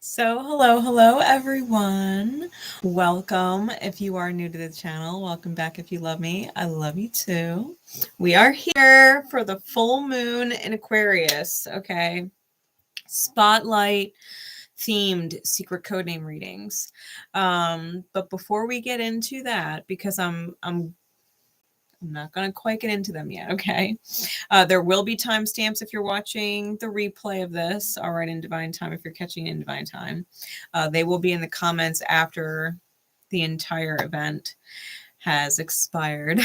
So hello everyone. Welcome if you are new to the channel. Welcome back if you love me. I love you too. We are here for the full moon in Aquarius, okay? Spotlight themed secret code name readings. But before we get into that, because I'm not going to quite get into them yet, okay? There will be timestamps if you're watching the replay of this, all right, in Divine Time, if you're catching in Divine Time. They will be in the comments after the entire event has expired.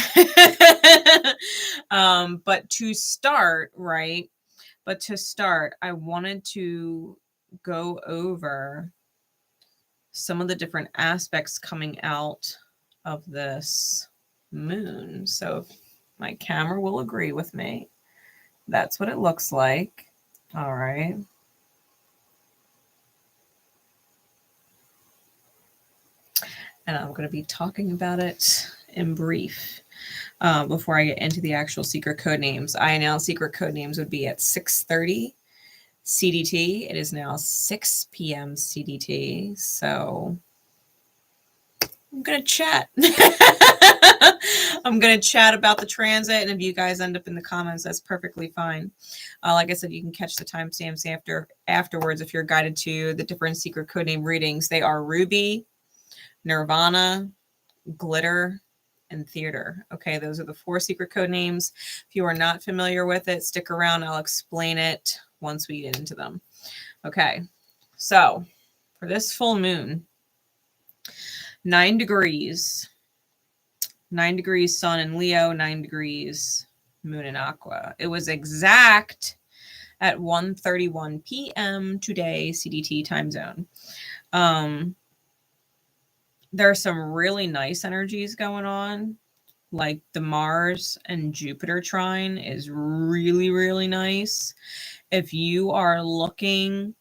But to start, right? But to start, I wanted to go over some of the different aspects coming out of this moon. So if my camera will agree with me, that's what it looks like. All right. And I'm going to be talking about it in brief before I get into the actual secret code names. I announced secret code names would be at 6:30 CDT. It is now 6 p.m. CDT. So I'm going to chat. I'm going to chat about the transit, and if you guys end up in the comments, that's perfectly fine. Like I said, you can catch the timestamps afterwards if you're guided to the different secret code name readings. They are Ruby, Nirvana, Glitter, and Theater. Okay, those are the 4 secret code names. If you are not familiar with it, stick around. I'll explain it once we get into them. Okay, so for this full moon, 9 degrees. 9 degrees Sun in Leo, 9 degrees Moon in Aqua. It was exact at 1:31 p.m. today, CDT time zone. There are some really nice energies going on. Like the Mars and Jupiter trine is really, really nice. If you are looking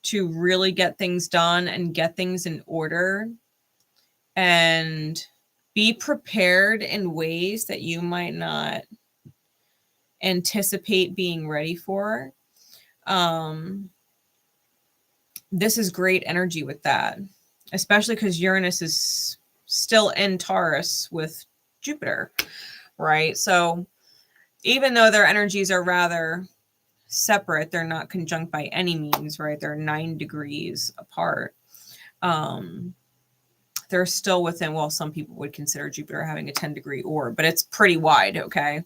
to really get things done and get things in order and be prepared in ways that you might not anticipate being ready for. This is great energy with that, especially because Uranus is still in Taurus with Jupiter, right? So even though their energies are rather separate, they're not conjunct by any means, right? They're 9 degrees apart. They're still within, well, some people would consider Jupiter having a 10-degree orb, but it's pretty wide, okay?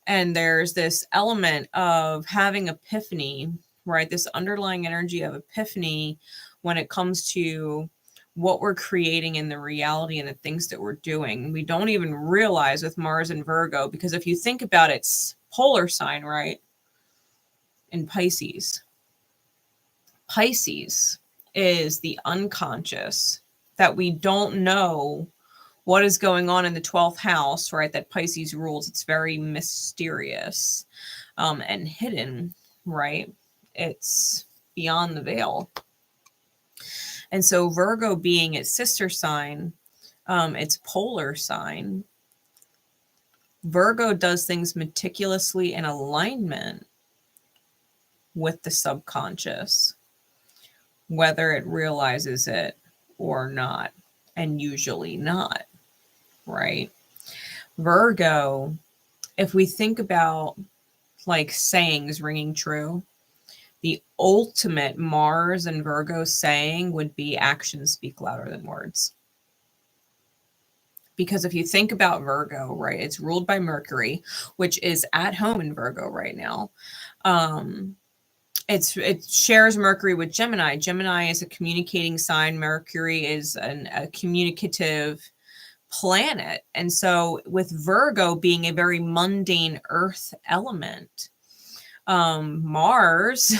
And there's this element of having epiphany, right? This underlying energy of epiphany when it comes to what we're creating in the reality and the things that we're doing. We don't even realize with Mars and Virgo, because if you think about its polar sign, right? In Pisces. Pisces is the unconscious, that we don't know what is going on in the 12th house, right? That Pisces rules. It's very mysterious and hidden, right? It's beyond the veil. And so Virgo being its sister sign, its polar sign, Virgo does things meticulously in alignment with the subconscious, whether it realizes it or not, and usually not, right? Virgo, if we think about like sayings ringing true, the ultimate Mars and Virgo saying would be actions speak louder than words. Because if you think about Virgo, right, it's ruled by Mercury, which is at home in Virgo right now. It shares Mercury with Gemini. Gemini is a communicating sign. Mercury is a communicative planet. And so with Virgo being a very mundane earth element, Mars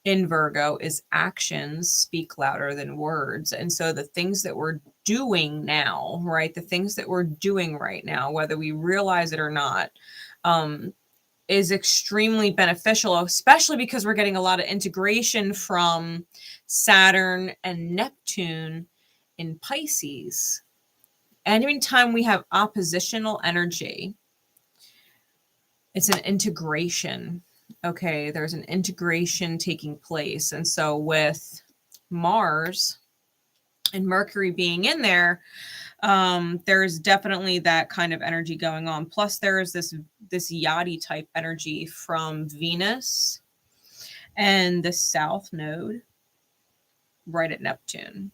in Virgo is actions speak louder than words. And so the things that we're doing now, right, the things that we're doing right now, whether we realize it or not, is extremely beneficial, especially because we're getting a lot of integration from Saturn and Neptune in Pisces. And anytime we have oppositional energy, it's an integration, okay, there's an integration taking place. And so with Mars and Mercury being in there, there's definitely that kind of energy going on. Plus there is this 𝐻𝐤𝐽𝐽 type energy from Venus and the South Node right at Neptune.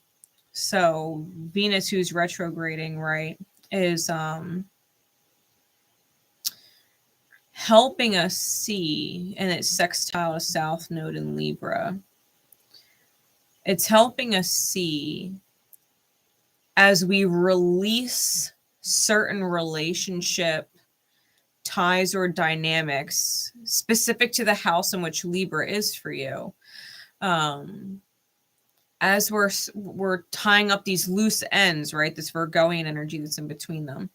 So Venus, who's retrograding, right, is helping us see, and it's sextile to South Node in Libra. It's helping us see as we release certain relationship ties or dynamics specific to the house in which Libra is for you. As we're tying up these loose ends, right? This Virgoian energy that's in between them.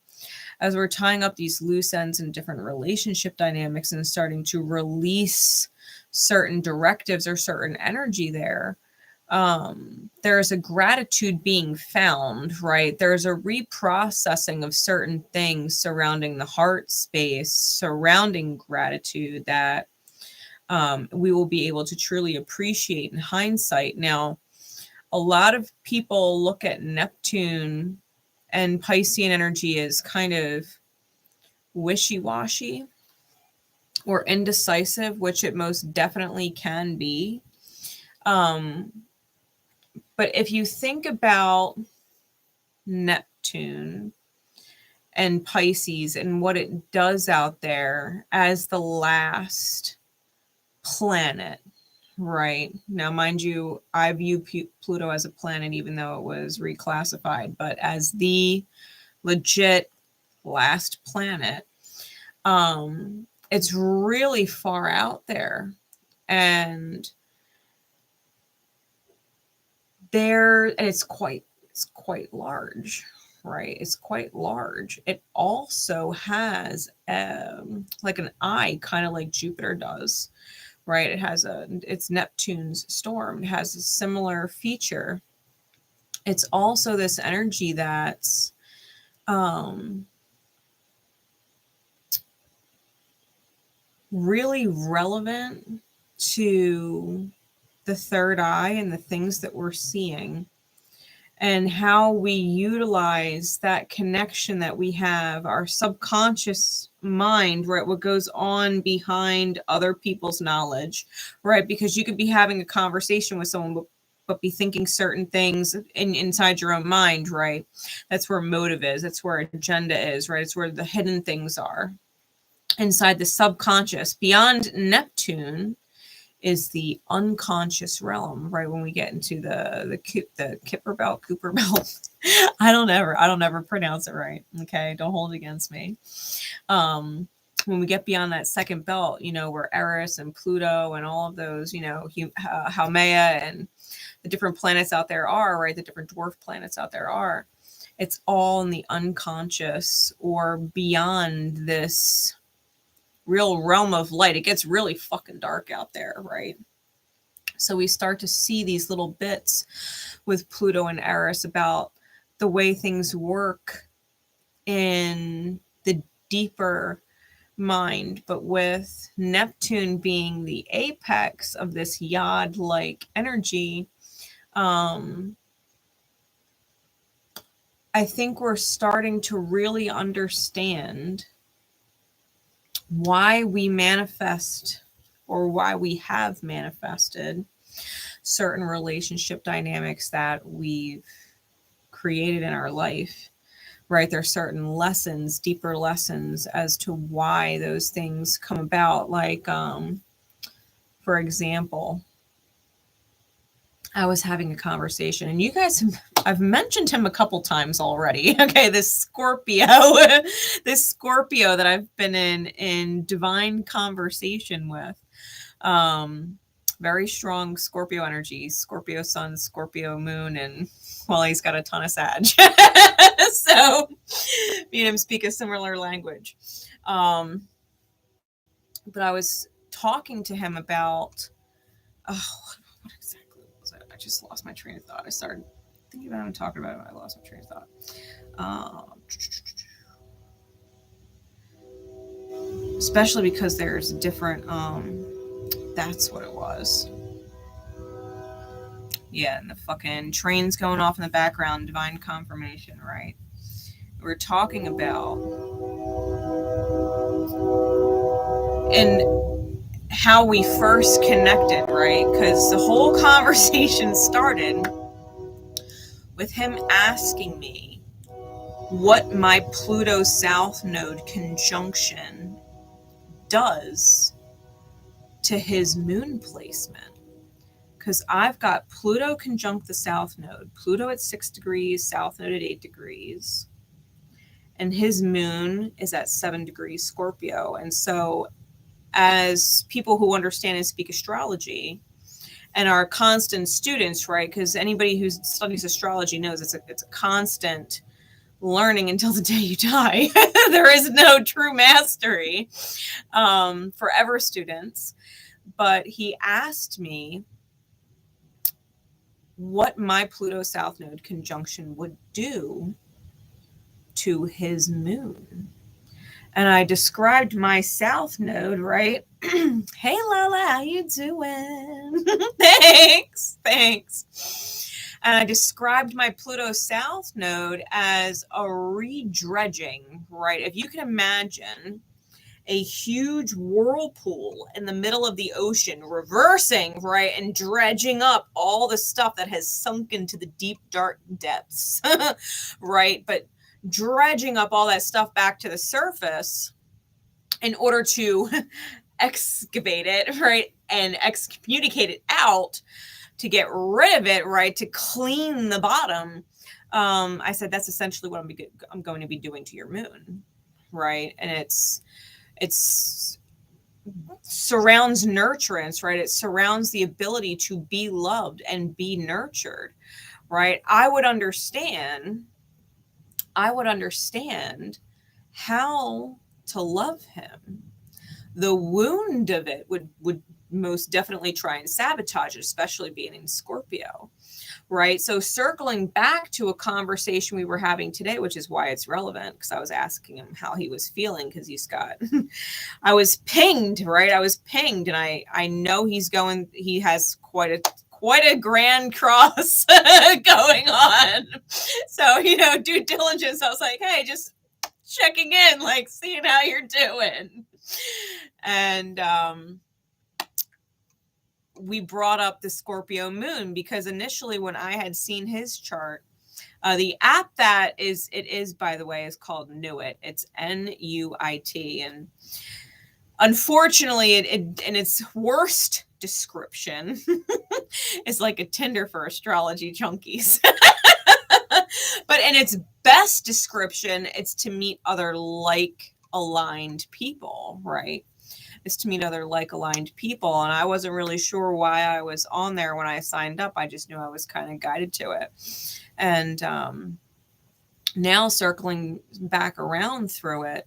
As we're tying up these loose ends in different relationship dynamics and starting to release certain directives or certain energy there, there's a gratitude being found, right? There's a reprocessing of certain things surrounding the heart space, surrounding gratitude that we will be able to truly appreciate in hindsight. Now, a lot of people look at Neptune and Piscean energy as kind of wishy-washy or indecisive, which it most definitely can be. But if you think about Neptune and Pisces and what it does out there as the last planet, right? Now, mind you, I view Pluto as a planet, even though it was reclassified, but as the legit last planet, it's really far out there. And it's quite large, right? It's quite large. It also has like an eye, kind of like Jupiter does, right? It's Neptune's storm. It has a similar feature. It's also this energy that's really relevant to the third eye and the things that we're seeing and how we utilize that connection that we have, our subconscious mind, right? What goes on behind other people's knowledge, right? Because you could be having a conversation with someone, but be thinking certain things inside your own mind, right? That's where motive is. That's where agenda is, right? It's where the hidden things are inside the subconscious. Beyond Neptune is the unconscious realm, right? When we get into the 𝐚𝐫𝐞𝐫𝐿. I don't ever pronounce it right. Okay, don't hold it against me. When we get beyond that second belt, where Eris and Pluto and all of those, 𝐷𝐞𝐫𝐿 and the different planets out there are, right? The different dwarf planets out there are. It's all in the unconscious or beyond this real realm of light. It gets really fucking dark out there, right? So we start to see these little bits with Pluto and Eris about the way things work in the deeper mind, but with Neptune being the apex of this yod-like energy, I think we're starting to really understand why we manifest or why we have manifested certain relationship dynamics that we've created in our life, right? There's certain lessons, deeper lessons as to why those things come about. Like, for example, I was having a conversation, and you guys, I've mentioned him a couple times already. Okay, this Scorpio that I've been in divine conversation with. Very strong Scorpio energy, Scorpio sun, Scorpio moon, and well, he's got a ton of Sag. So me and him speak a similar language. But I was talking to him about, what exactly was it? I just lost my train of thought. I started thinking about him and talking about him. I lost my train of thought. Especially because there's different That's what it was. Yeah, and the fucking train's going off in the background, divine confirmation, right? We're talking about and how we first connected, right? Because the whole conversation started with him asking me what my Pluto South Node conjunction does to his moon placement. Because I've got Pluto conjunct the South Node, Pluto at 6 degrees, South Node at 8 degrees, and his moon is at 7 degrees Scorpio. And so as people who understand and speak astrology and are constant students, right? Because anybody who studies astrology knows it's a constant learning until the day you die. There is no true mastery, forever students. But he asked me what my Pluto South Node conjunction would do to his moon. And I described my South Node, right? Hey, Lola, how you doing? Thanks. And I described my Pluto South Node as a redredging, right? If you can imagine a huge whirlpool in the middle of the ocean, reversing, right, and dredging up all the stuff that has sunk into the deep, dark depths, right? But dredging up all that stuff back to the surface in order to excavate it, right, and excommunicate it out to get rid of it, right, to clean the bottom. I said that's essentially what I'm going to be doing to your moon, right? And it's surrounds nurturance, right? It surrounds the ability to be loved and be nurtured, right? I would understand how to love him. The wound of it would most definitely try and sabotage it, especially being in Scorpio, right? So circling back to a conversation we were having today, which is why it's relevant, because I was asking him how he was feeling, because he's got, I was pinged, right? I was pinged, and I know he has quite a grand cross going on. So, due diligence, I was like, hey, just checking in, like seeing how you're doing. And we brought up the Scorpio moon because initially when I had seen his chart, the app that it is, by the way, is called Nuit. It's NUIT. And unfortunately, it in its worst description is like a Tinder for astrology junkies. But in its best description, it's to meet other like-aligned people, right? Is to meet other like-aligned people. And I wasn't really sure why I was on there when I signed up. I just knew I was kind of guided to it. And now circling back around through it,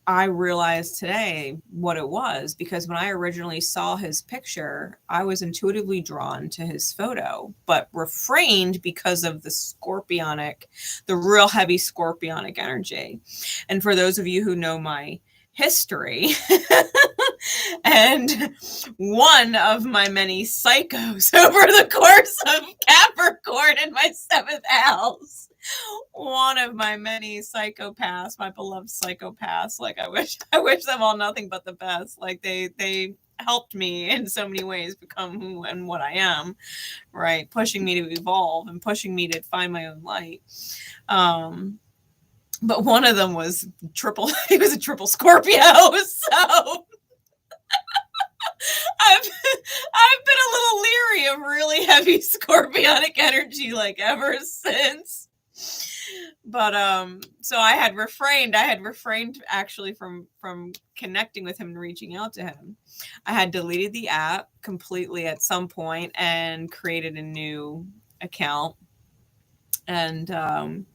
I realized today what it was, because when I originally saw his picture, I was intuitively drawn to his photo, but refrained because of the real heavy scorpionic energy. And for those of you who know my history, and one of my many psychos over the course of Capricorn in my 7th house, one of my many psychopaths, my beloved psychopaths, like I wish them all nothing but the best. Like they helped me in so many ways become who and what I am, right? Pushing me to evolve and pushing me to find my own light. But one of them was he was a triple Scorpio. So I've been a little leery of really heavy scorpionic energy, like, ever since. But so I had refrained actually from connecting with him and reaching out to him. I had deleted the app completely at some point and created a new account. And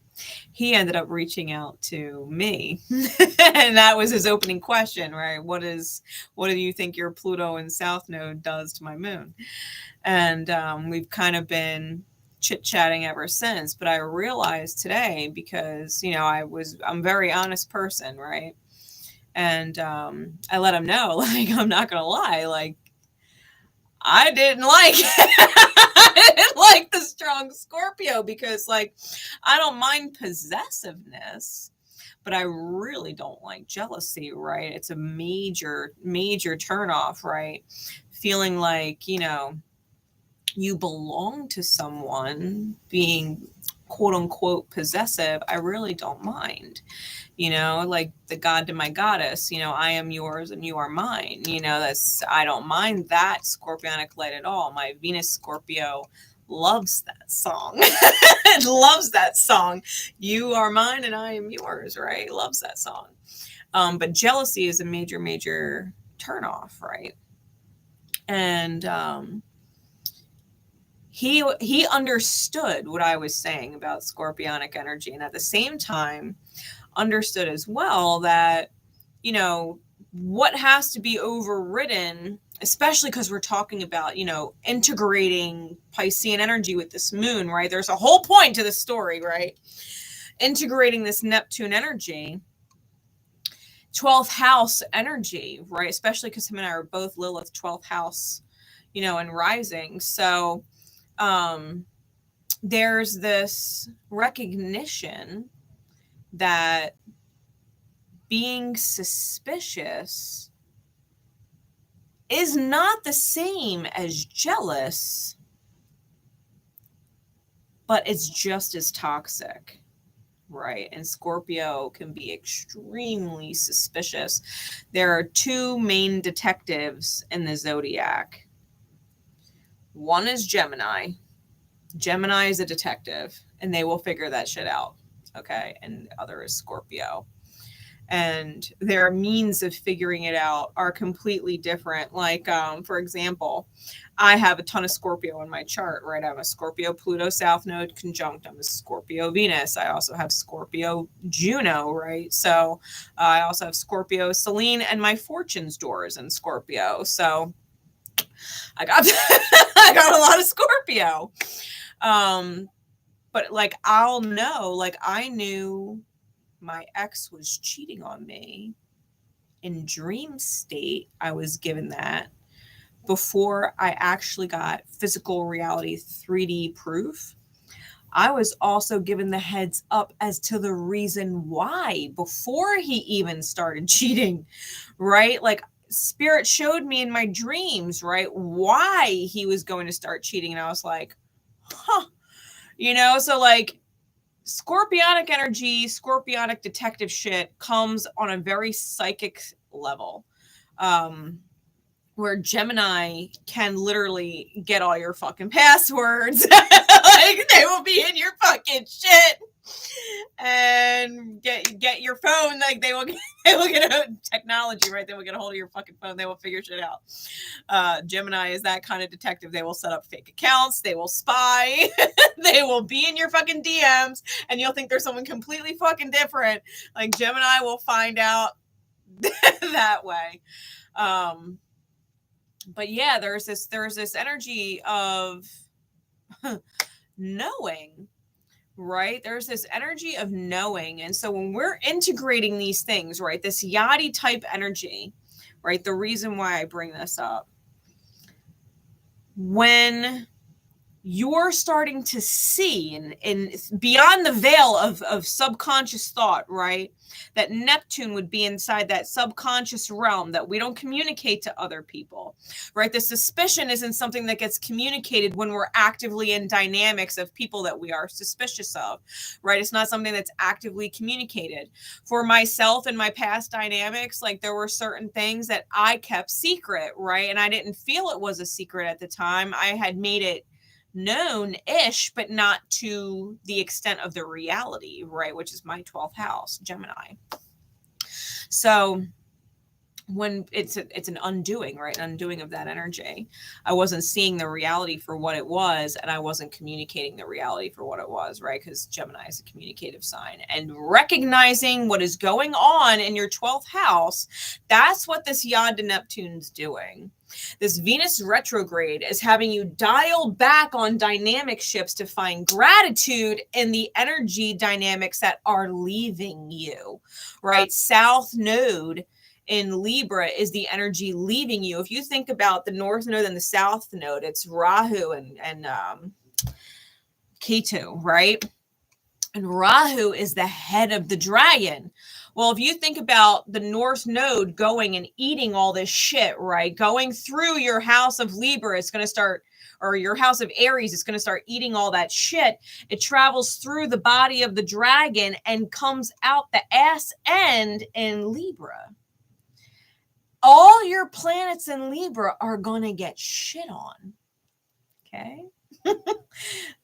he ended up reaching out to me. And that was his opening question, right? What do you think your Pluto and South Node does to my moon? And we've kind of been chit-chatting ever since. But I realized today, because I'm a very honest person, right? And I let him know, like, I'm not going to lie, like, I didn't like I didn't like the strong Scorpio because, like, I don't mind possessiveness, but I really don't like jealousy, right? It's a major, major turnoff, right? Feeling like, you know, you belong to someone, being quote unquote possessive, I really don't mind. You know, like the god to my goddess, you know, I am yours and you are mine. You know, I don't mind that scorpionic light at all. My Venus Scorpio loves that song. It loves that song. You are mine and I am yours, right? Loves that song. But jealousy is a major, major turnoff, right? And he understood what I was saying about scorpionic energy, and at the same time understood as well that, you know, what has to be overridden, especially because we're talking about, you know, integrating Piscean energy with this moon, right? There's a whole point to the story, right? Integrating this Neptune energy, 12th house energy, right? Especially because him and I are both Lilith 12th house, you know, and rising. So there's this recognition that being suspicious is not the same as jealous, but it's just as toxic, right? And Scorpio can be extremely suspicious. There are two main detectives in the zodiac. One is Gemini. Gemini is a detective, and they will figure that shit out. Okay. And the other is Scorpio. And their means of figuring it out are completely different. Like, for example, I have a ton of Scorpio in my chart, right? I'm a Scorpio Pluto South Node conjunct. I'm a Scorpio Venus. I also have Scorpio Juno, right? So I also have Scorpio Selene, and my fortune's door is in Scorpio. So I got I got a lot of Scorpio. But like, I'll know, like, I knew my ex was cheating on me in dream state. I was given that before I actually got physical reality 3D proof. I was also given the heads up as to the reason why before he even started cheating, right? Like, Spirit showed me in my dreams, right, why he was going to start cheating. And I was like, huh, you know, so like, scorpionic energy, scorpionic detective shit comes on a very psychic level, where Gemini can literally get all your fucking passwords. Like, they will be in your fucking shit and get your phone. Like, they will get a technology, right? They will get a hold of your fucking phone. They will figure shit out. Gemini is that kind of detective. They will set up fake accounts. They will spy. They will be in your fucking DMs, and you'll think there's someone completely fucking different. Like, Gemini will find out that way. But yeah, there's this energy of knowing, right? There's this energy of knowing. And so when we're integrating these things, right, this yachty type energy, right, the reason why I bring this up, when you're starting to see and beyond the veil of subconscious thought, right, that Neptune would be inside that subconscious realm that we don't communicate to other people, right? The suspicion isn't something that gets communicated when we're actively in dynamics of people that we are suspicious of, right? It's not something that's actively communicated. For myself in my past dynamics, like, there were certain things that I kept secret, right? And I didn't feel it was a secret at the time. I had made it known-ish, but not to the extent of the reality, right? Which is my 12th house, Gemini. So when it's an undoing, right? An undoing of that energy. I wasn't seeing the reality for what it was, and I wasn't communicating the reality for what it was, right? Because Gemini is a communicative sign. And recognizing what is going on in your 12th house, that's what this Yod to Neptune's doing. This Venus retrograde is having you dial back on dynamic shifts to find gratitude in the energy dynamics that are leaving you, right? South Node in Libra is the energy leaving you. If you think about the North Node and the South Node, it's Rahu and Ketu, right? And Rahu is the head of the dragon. Well, if you think about the North Node going and eating all this shit, right? Going through your house of Libra, it's going to start, or your house of Aries, it's going to start eating all that shit. It travels through the body of the dragon and comes out the ass end in Libra. All your planets in Libra are going to get shit on. Okay?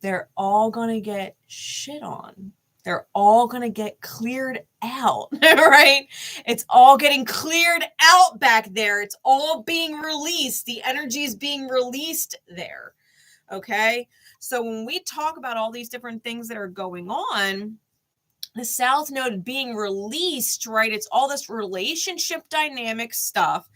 They're all going to get shit on. They're all going to get cleared out, right? It's all getting cleared out back there. It's all being released. The energy is being released there, okay? So when we talk about all these different things that are going on, the South Node being released, right? It's all this relationship dynamic stuff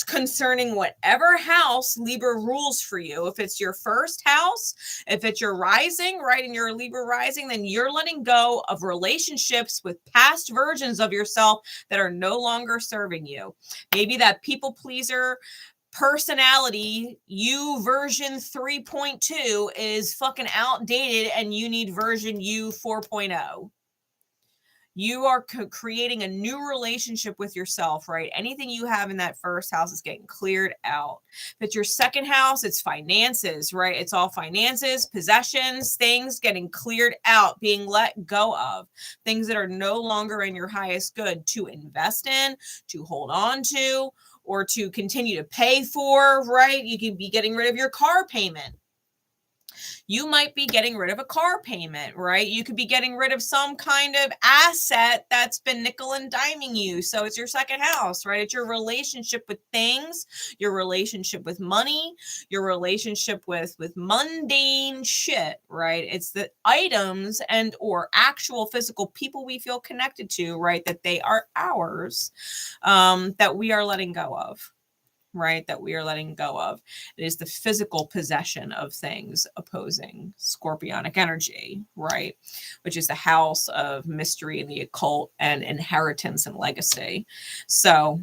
concerning whatever house Libra rules for you. If it's your first house, if it's your rising, right, and you're a Libra rising, then you're letting go of relationships with past versions of yourself that are no longer serving you. Maybe that people pleaser personality, you version 3.2 is fucking outdated and you need version you 4.0. You are creating a new relationship with yourself, right? Anything you have in that first house is getting cleared out. If it's your second house, it's finances, right? It's all finances, possessions, things getting cleared out, being let go of, things that are no longer in your highest good to invest in, to hold on to, or to continue to pay for, right? You could be getting rid of your car payment. You might be getting rid of a car payment, right? You could be getting rid of some kind of asset that's been nickel and diming you. So it's your second house, right? It's your relationship with things, your relationship with money, your relationship with mundane shit, right? It's the items and or actual physical people we feel connected to, right? That they are ours, that we are letting go of. Right, that we are letting go of. It is the physical possession of things opposing scorpionic energy, right, which is the house of mystery and the occult and inheritance and legacy. So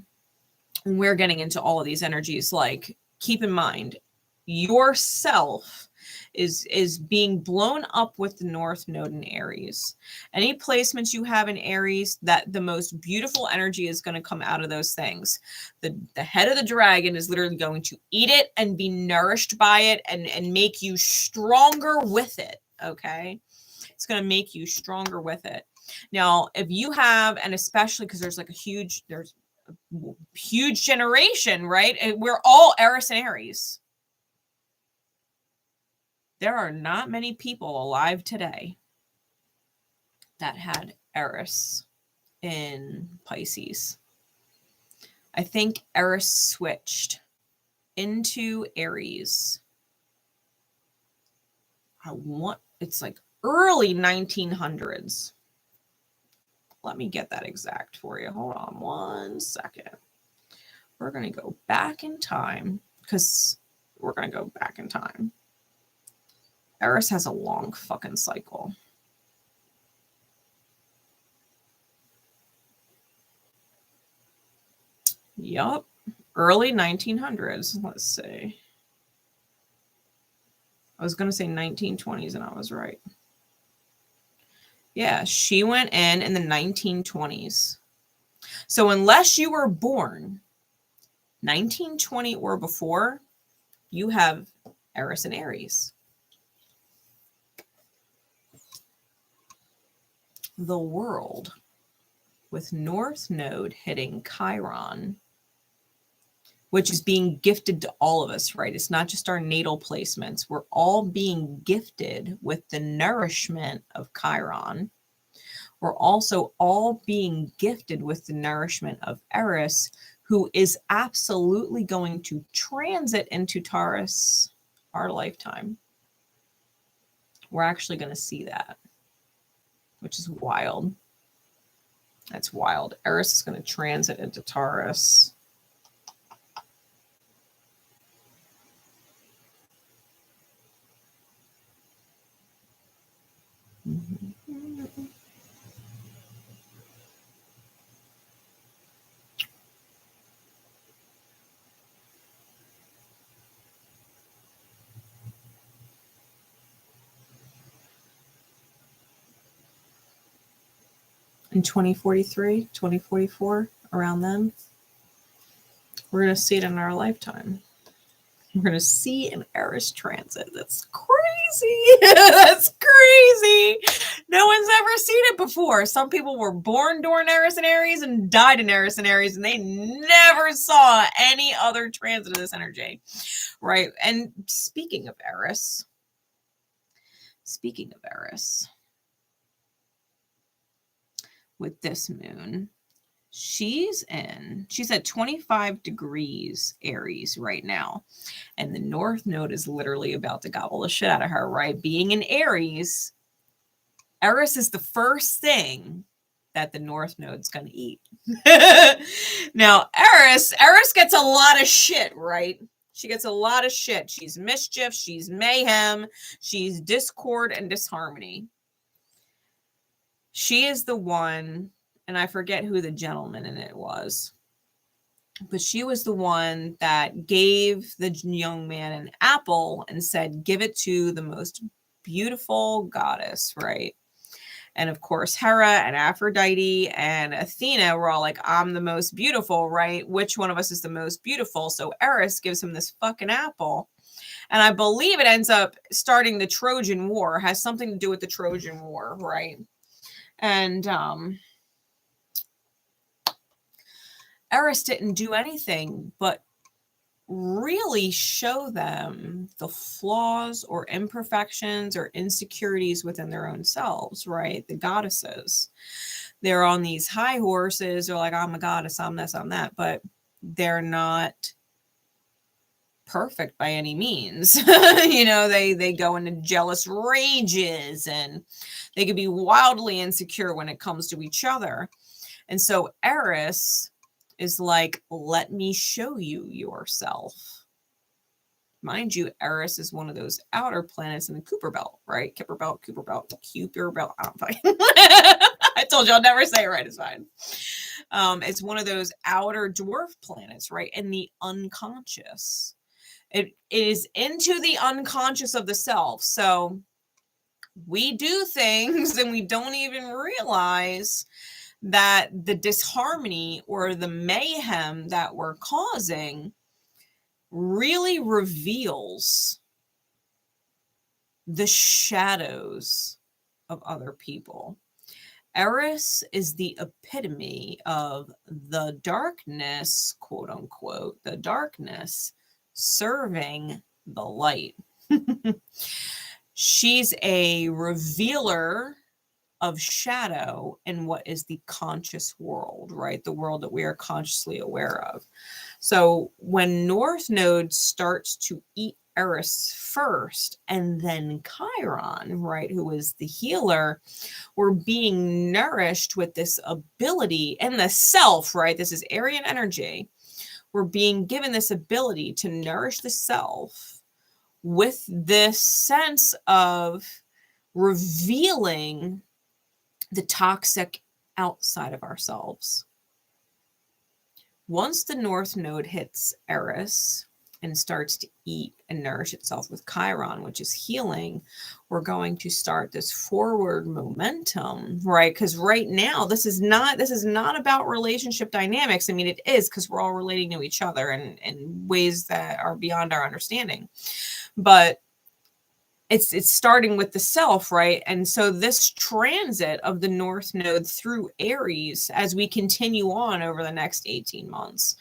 when we're getting into all of these energies, like, keep in mind, yourself is being blown up with the North Node in Aries. Any placements you have in Aries, that the most beautiful energy is going to come out of those things. The head of the dragon is literally going to eat it and be nourished by it and make you stronger with it, okay? It's going to make you stronger with it. Now, if you have, and especially because there's a huge generation, right? We're all Eris and Aries. There are not many people alive today that had Eris in Pisces. I think Eris switched into Aries. It's like early 1900s. Let me get that exact for you. Hold on 1 second. We're going to go back in time because we're going to go back in time. Eris has a long fucking cycle. Yup. Early 1900s. Let's see. I was going to say 1920s and I was right. Yeah, she went in the 1920s. So unless you were born 1920 or before, you have Eris and Aries. The world with North Node hitting Chiron, which is being gifted to all of us, right? It's not just our natal placements. We're all being gifted with the nourishment of Chiron. We're also all being gifted with the nourishment of Eris, who is absolutely going to transit into Taurus our lifetime. We're actually going to see that, which is wild. That's wild. Eris is going to transit into Taurus. in 2043, 2044, around then. We're going to see it in our lifetime. We're going to see an Eris transit. That's crazy. That's crazy. No one's ever seen it before. Some people were born during Eris and Aries and died in Eris and Aries, and they never saw any other transit of this energy, right? And speaking of Eris, with this moon, she's at 25 degrees Aries right now. And the North Node is literally about to gobble the shit out of her, right? Being in Aries, Eris is the first thing that the North Node's going to eat. Now, Eris gets a lot of shit, right? She gets a lot of shit. She's mischief, she's mayhem, she's discord and disharmony. She is the one, and I forget who the gentleman in it was, but she was the one that gave the young man an apple and said, give it to the most beautiful goddess, right? And of course, Hera and Aphrodite and Athena were all like, I'm the most beautiful, right? Which one of us is the most beautiful? So Eris gives him this fucking apple. And I believe it ends up starting the Trojan War, has something to do with the Trojan War, right? And Eris didn't do anything but really show them the flaws or imperfections or insecurities within their own selves, right? The goddesses. They're on these high horses. They're like, I'm a goddess, I'm this, I'm that. But they're not perfect by any means. You know, they go into jealous rages and they can be wildly insecure when it comes to each other. And so Eris is like, let me show you yourself. Mind you, Eris is one of those outer planets in the Kuiper belt, right? Kuiper belt. I don't know. I told you I'll never say it right. It's fine. It's one of those outer dwarf planets, right? In the unconscious. It is into the unconscious of the self. So we do things and we don't even realize that the disharmony or the mayhem that we're causing really reveals the shadows of other people. Eris is the epitome of the darkness, quote unquote, the darkness serving the light. She's a revealer of shadow in what is the conscious world, right? The world that we are consciously aware of. So when North Node starts to eat Eris first and then Chiron, right, who is the healer, we're being nourished with this ability in the self, right? This is Aryan energy. We're being given this ability to nourish the self with this sense of revealing the toxic outside of ourselves. Once the North Node hits Eris and starts to eat and nourish itself with Chiron, which is healing, we're going to start this forward momentum, right? Because right now, this is not about relationship dynamics. I mean, it is, because we're all relating to each other in ways that are beyond our understanding. But it's starting with the self, right? And so this transit of the North Node through Aries, as we continue on over the next 18 months,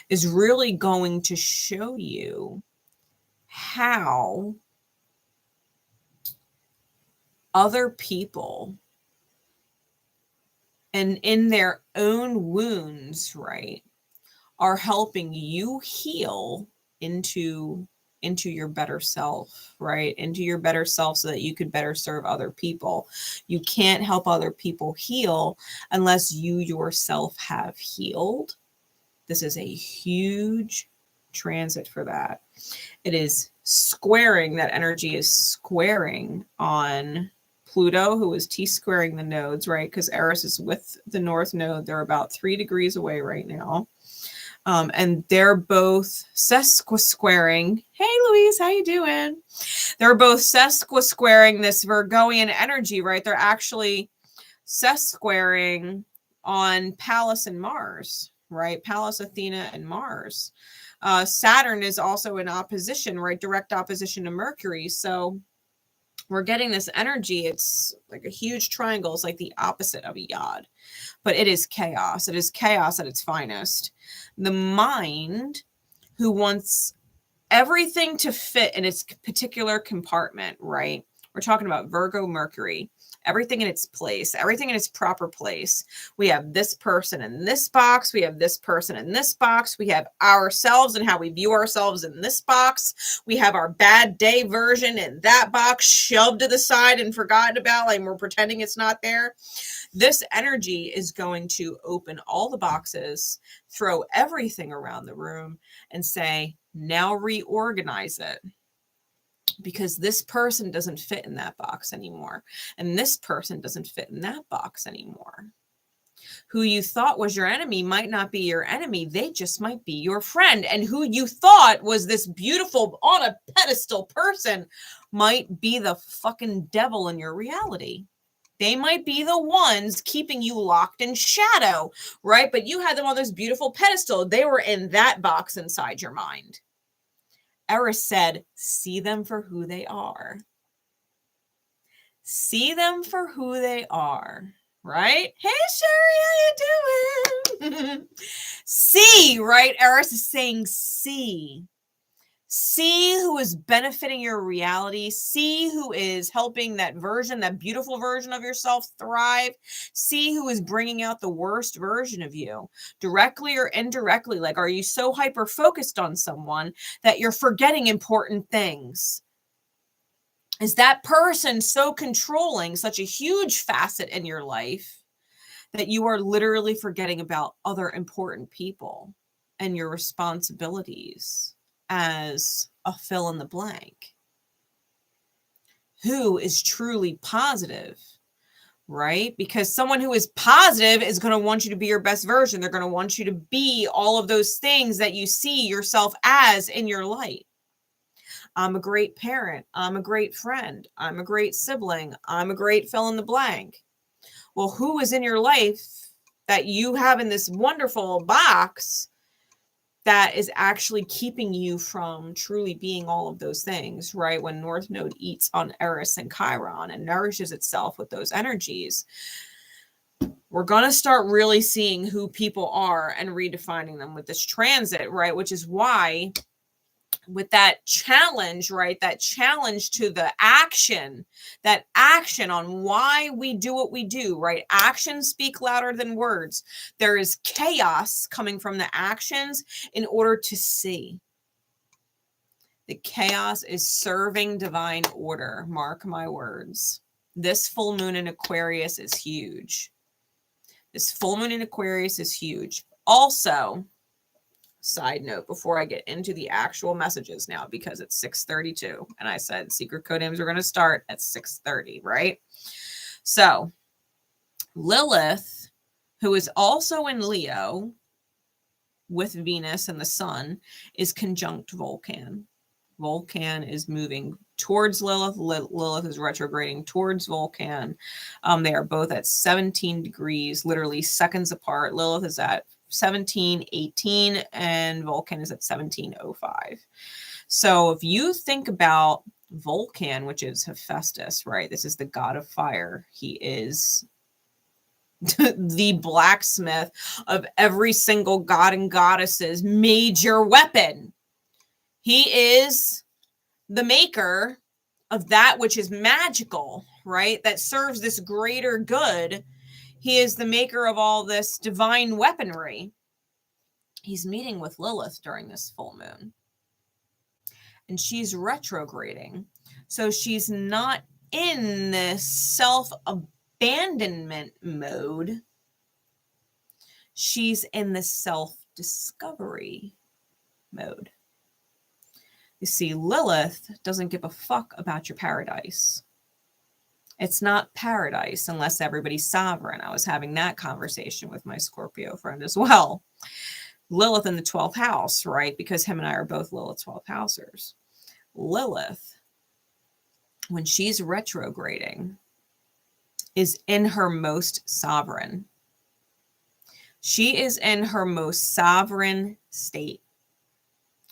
is really going to show you how other people and in their own wounds, right, are helping you heal into your better self, right? Into your better self so that you could better serve other people. You can't help other people heal unless you yourself have healed. This is a huge transit for that. It is squaring, that energy is squaring on Pluto, who is T-squaring the nodes, right? Because Eris is with the North Node. They're about 3 degrees away right now. And they're both sesquisquaring. Hey, Louise, how you doing? They're both sesquisquaring this Virgoian energy, right? They're actually squaring on Pallas and Mars, right? Pallas, Athena, and Mars. Saturn is also in opposition, right? Direct opposition to Mercury. So we're getting this energy. It's like a huge triangle. It's like the opposite of a yod, but it is chaos. It is chaos at its finest. The mind, who wants everything to fit in its particular compartment, right? We're talking about Virgo, Mercury, everything in its place, everything in its proper place. We have this person in this box. We have this person in this box. We have ourselves and how we view ourselves in this box. We have our bad day version in that box, shoved to the side and forgotten about, like we're pretending it's not there. This energy is going to open all the boxes, throw everything around the room and say, now reorganize it. Because this person doesn't fit in that box anymore. And this person doesn't fit in that box anymore. Who you thought was your enemy might not be your enemy. They just might be your friend. And who you thought was this beautiful on a pedestal person might be the fucking devil in your reality. They might be the ones keeping you locked in shadow, right? But you had them on this beautiful pedestal. They were in that box inside your mind. Eris said, see them for who they are. See them for who they are, right? Hey, Sherry, how you doing? See, right? Eris is saying see. See who is benefiting your reality. See who is helping that version, that beautiful version of yourself thrive. See who is bringing out the worst version of you, directly or indirectly. Like, are you so hyper-focused on someone that you're forgetting important things? Is that person so controlling, such a huge facet in your life, that you are literally forgetting about other important people and your responsibilities as a fill in the blank? Who is truly positive, right? Because someone who is positive is going to want you to be your best version. They're going to want you to be all of those things that you see yourself as in your light. I'm a great parent. I'm a great friend. I'm a great sibling. I'm a great fill in the blank. Well, who is in your life that you have in this wonderful box that is actually keeping you from truly being all of those things, right? When North Node eats on Eris and Chiron and nourishes itself with those energies, we're going to start really seeing who people are and redefining them with this transit, right? Which is why with that challenge, right? That challenge to the action, that action on why we do what we do, right? Actions speak louder than words. There is chaos coming from the actions in order to see. The chaos is serving divine order. Mark my words. This full moon in Aquarius is huge. This full moon in Aquarius is huge. Also, side note, before I get into the actual messages now, because it's 6:32 and I said secret code names are going to start at 6:30, right? So Lilith, who is also in Leo with Venus and the sun, is conjunct Vulcan. Vulcan is moving towards Lilith. Lilith is retrograding towards Vulcan. They are both at 17 degrees, literally seconds apart. Lilith is at 17:18 and Vulcan is at 17:05. So if you think about Vulcan, which is Hephaestus, right? This is the god of fire. He is the blacksmith of every single god and goddess's major weapon. He is the maker of that which is magical, right? That serves this greater good. He is the maker of all this divine weaponry. He's meeting with Lilith during this full moon. And she's retrograding. So she's not in this self-abandonment mode. She's in the self-discovery mode. You see, Lilith doesn't give a fuck about your paradise. It's not paradise unless everybody's sovereign. I was having that conversation with my Scorpio friend as well. Lilith in the 12th house, right? Because him and I are both Lilith 12th housers. Lilith, when she's retrograding, is in her most sovereign. She is in her most sovereign state.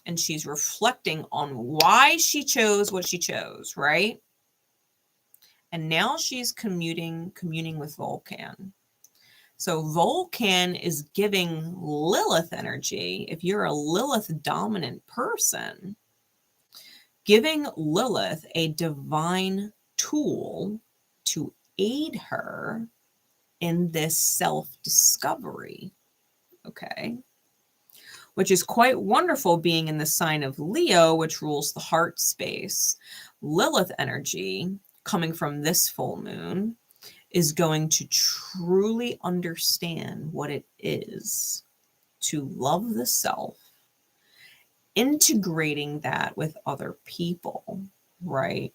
And she's reflecting on why she chose what she chose, right? And now she's communing with Vulcan. So Vulcan is giving Lilith energy. If you're a Lilith dominant person, giving Lilith a divine tool to aid her in this self-discovery, okay? Which is quite wonderful being in the sign of Leo, which rules the heart space. Lilith energy coming from this full moon is going to truly understand what it is to love the self, integrating that with other people, right?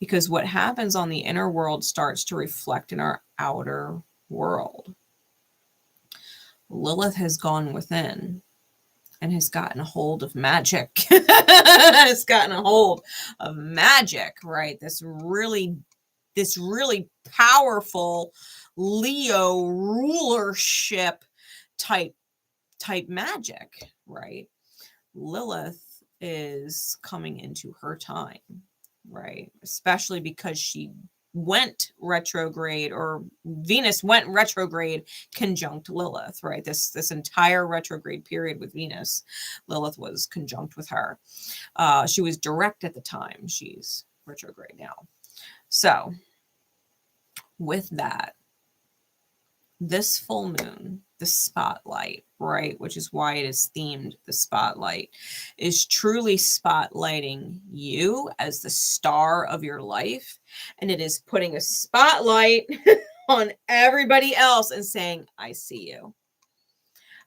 Because what happens on the inner world starts to reflect in our outer world. Lilith has gone within and has gotten a hold of magic. Has gotten a hold of magic, right? This really powerful Leo rulership type magic, right? Lilith is coming into her time, right? Especially because she went retrograde, or Venus went retrograde conjunct Lilith, right? This entire retrograde period with Venus, Lilith was conjunct with her. She was direct at the time. She's retrograde now. So with that, this full moon, the spotlight, right, which is why it is themed the spotlight, is truly spotlighting you as the star of your life. And it is putting a spotlight on everybody else and saying, I see you.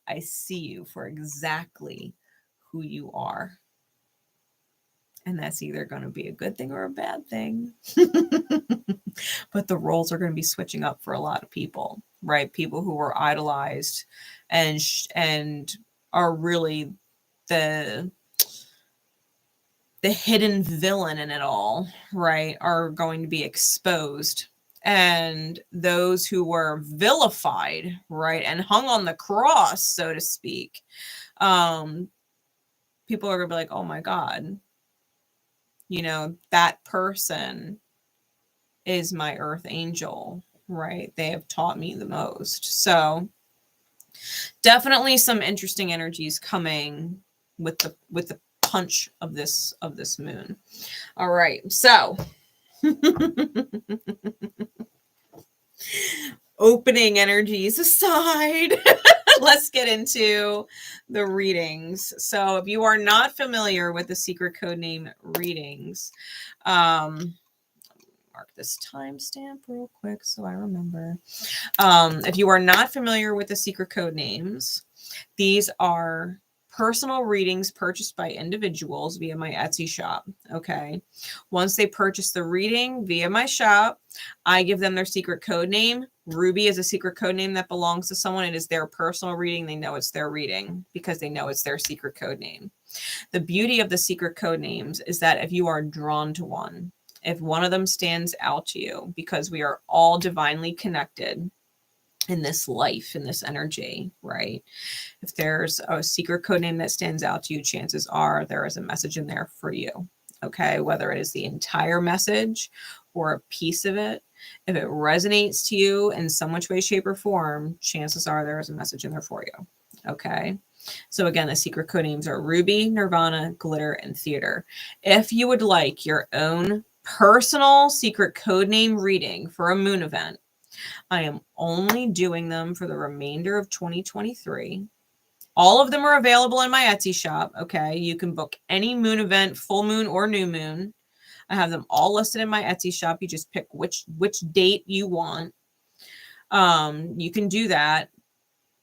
I see you for exactly who you are. And that's either going to be a good thing or a bad thing. But the roles are going to be switching up for a lot of people, right? People who were idolized and are really the hidden villain in it all, right, are going to be exposed. And those who were vilified, right, and hung on the cross, so to speak, people are going to be like, oh my God, you know, that person is my earth angel, right? They have taught me the most. So definitely some interesting energies coming with the punch of this moon. All right. So opening energies aside, let's get into the readings. So if you are not familiar with the secret code name readings, mark this timestamp real quick so I remember. If you are not familiar with the secret code names, these are personal readings purchased by individuals via my Etsy shop. Okay. Once they purchase the reading via my shop, I give them their secret code name. Ruby is a secret code name that belongs to someone. It is their personal reading. They know it's their reading because they know it's their secret code name. The beauty of the secret code names is that if you are drawn to one, if one of them stands out to you, because we are all divinely connected in this life, in this energy, right? If there's a secret code name that stands out to you, chances are there is a message in there for you, okay? Whether it is the entire message or a piece of it, if it resonates to you in some which way, shape, or form, chances are there is a message in there for you, okay? So again, the secret code names are Ruby, Nirvana, Glitter, and Theater. If you would like your own personal secret code name reading for a moon event, I am only doing them for the remainder of 2023. All of them are available in my Etsy shop. Okay. You can book any moon event, full moon or new moon. I have them all listed in my Etsy shop. You just pick which date you want. You can do that,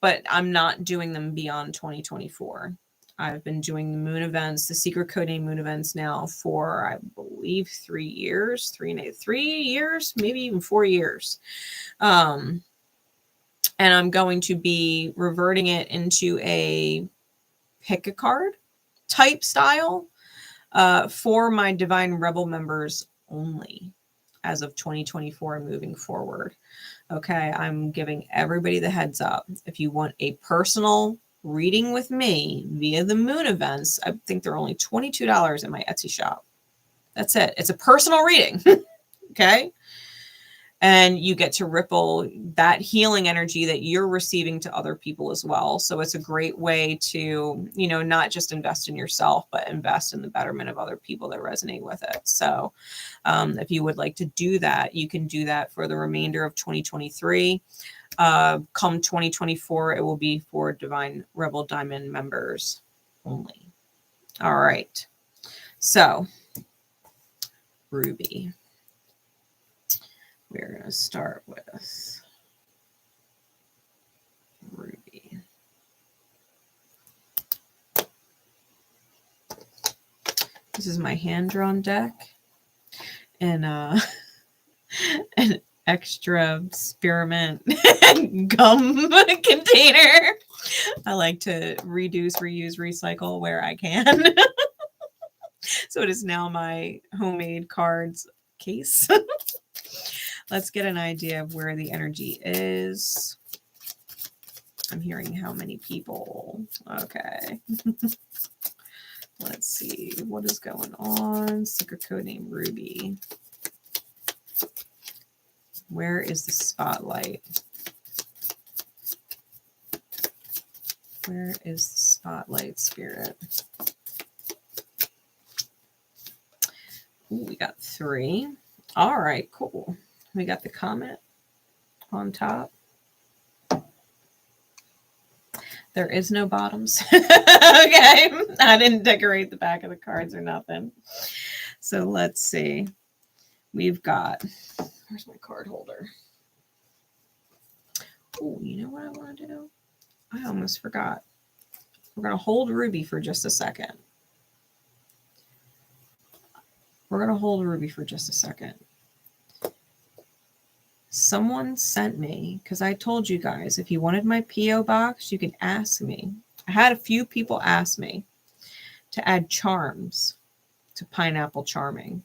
but I'm not doing them beyond 2024. I've been doing the moon events, the secret code name moon events now for, I believe, 3 years, maybe even 4 years. And I'm going to be reverting it into a pick a card type style for my Divine Rebel members only. as of 2024 and moving forward. Okay, I'm giving everybody the heads up. If you want a personal reading with me via the moon events, I think they're only $22 in my Etsy shop. That's it. It's a personal reading. Okay. And you get to ripple that healing energy that you're receiving to other people as well. So it's a great way to, you know, not just invest in yourself, but invest in the betterment of other people that resonate with it. So if you would like to do that, you can do that for the remainder of 2023. Come 2024, it will be for Divine Rebel Diamond members only. All right. So, Ruby. We're going to start with Ruby. This is my hand-drawn deck in an extra spearmint gum container. I like to reduce, reuse, recycle where I can. So it is now my homemade cards case. Let's get an idea of where the energy is. I'm hearing how many people. Okay. Let's see. What is going on? Secret code name Ruby. Where is the spotlight? Where is the spotlight, Spirit? Ooh, we got 3. All right, cool. We got the comment on top. There is no bottoms. Okay. I didn't decorate the back of the cards or nothing. So let's see. We've got, where's my card holder? Oh, you know what I want to do? I almost forgot. We're going to hold Ruby for just a second. We're going to hold Ruby for just a second. Someone sent me, because I told you guys, if you wanted my P.O. box, you can ask me. I had a few people ask me to add charms to Pineapple Charming.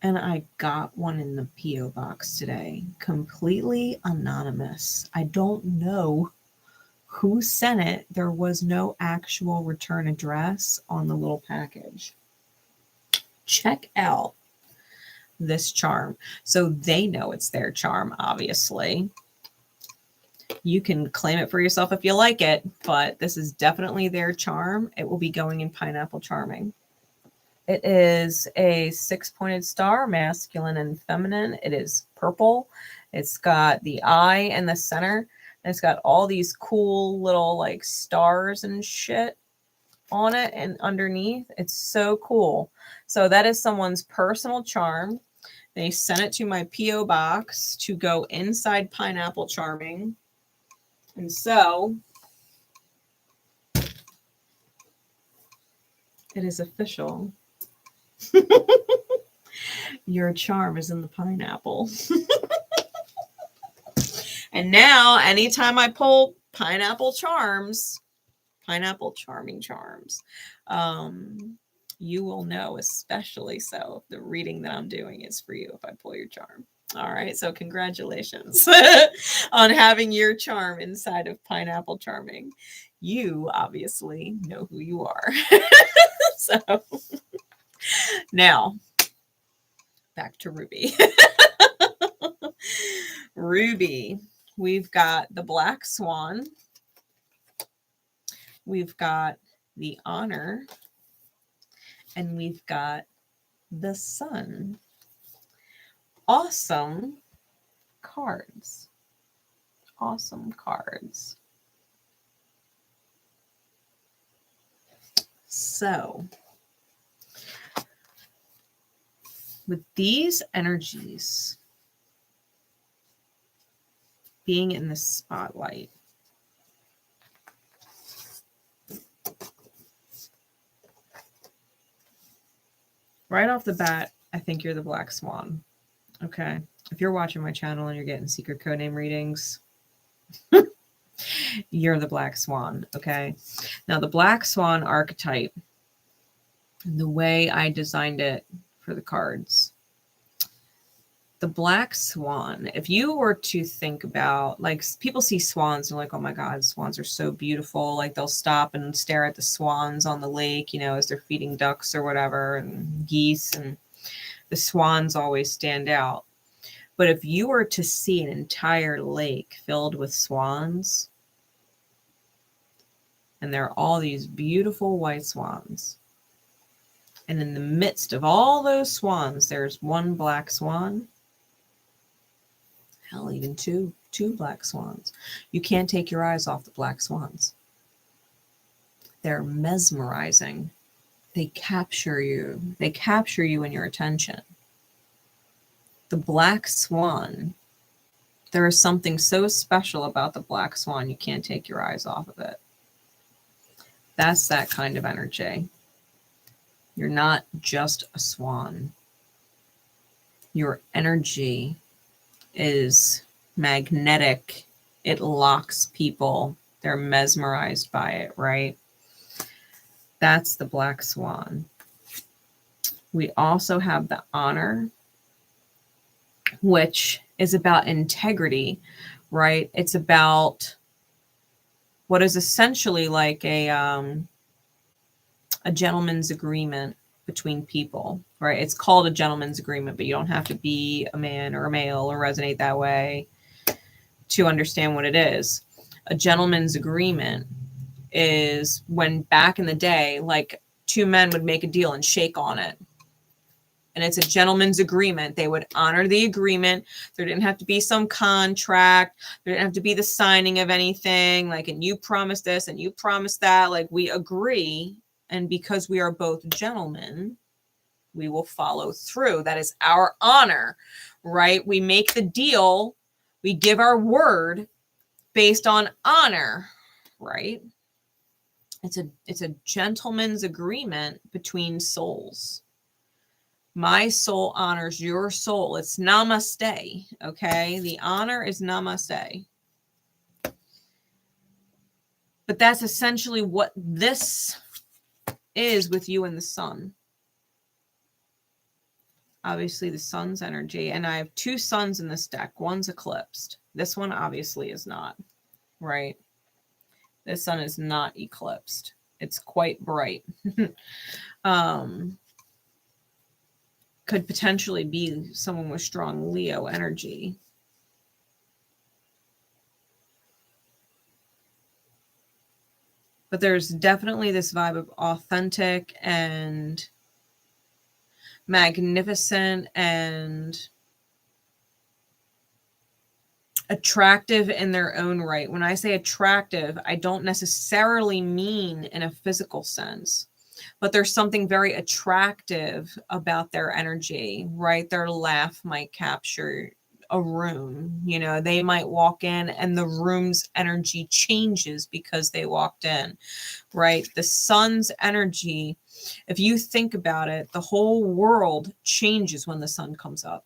And I got one in the P.O. box today, completely anonymous. I don't know who sent it. There was no actual return address on the little package. Check out this charm. So they know it's their charm, obviously. You can claim it for yourself if you like it, but this is definitely their charm. It will be going in Pineapple Charming. It is a 6-pointed star, masculine and feminine. It is purple. It's got the eye in the center. And it's got all these cool little like stars and shit on it and underneath. It's so cool. So that is someone's personal charm. They sent it to my P.O. box to go inside Pineapple Charming. And so it is official. Your charm is in the pineapple. And now, anytime I pull Pineapple Charms, Pineapple Charming Charms, you will know, especially so, if the reading that I'm doing is for you if I pull your charm. All right, so congratulations on having your charm inside of Pineapple Charming. You obviously know who you are. So now, back to Ruby. Ruby, we've got the Black Swan. We've got the Honor. And we've got the Sun. Awesome cards. Awesome cards. So, with these energies being in the spotlight, right off the bat, I think you're the Black Swan. Okay. If you're watching my channel and you're getting secret code name readings, you're the Black Swan. Okay. Now, the Black Swan archetype, the way I designed it for the cards. The black swan. If you were to think about, like, people see swans and like, oh my God, swans are so beautiful. Like they'll stop and stare at the swans on the lake, you know, as they're feeding ducks or whatever, and geese, and the swans always stand out. But if you were to see an entire lake filled with swans, and there are all these beautiful white swans, and in the midst of all those swans, there's one black swan, hell, even two black swans. You can't take your eyes off the black swans. They're mesmerizing. They capture you. They capture you in your attention. The black swan, there is something so special about the black swan, you can't take your eyes off of it. That's that kind of energy. You're not just a swan. Your energy is magnetic. It locks people. They're mesmerized by it, right? That's the black swan. We also have the honor, which is about integrity, right? It's about what is essentially like a gentleman's agreement between people, right? It's called a gentleman's agreement, but you don't have to be a man or a male or resonate that way to understand what it is. A gentleman's agreement is when back in the day, like two men would make a deal and shake on it. And it's a gentleman's agreement. They would honor the agreement. There didn't have to be some contract. There didn't have to be the signing of anything. Like, and you promised this and you promised that. Like, we agree. And because we are both gentlemen, we will follow through. That is our honor, right? We make the deal. We give our word based on honor, right? It's a gentleman's agreement between souls. My soul honors your soul. It's namaste, okay? The honor is namaste. But that's essentially what this is with you and the sun. Obviously, the sun's energy. And I have two suns in this deck. One's eclipsed. This one obviously is not, right? This sun is not eclipsed. It's quite bright. Could potentially be someone with strong Leo energy. But there's definitely this vibe of authentic and magnificent and attractive in their own right. When I say attractive, I don't necessarily mean in a physical sense. But there's something very attractive about their energy, right? Their laugh might capture a room. You know, they might walk in and the room's energy changes because they walked in, right? The sun's energy, if you think about it, the whole world changes when the sun comes up.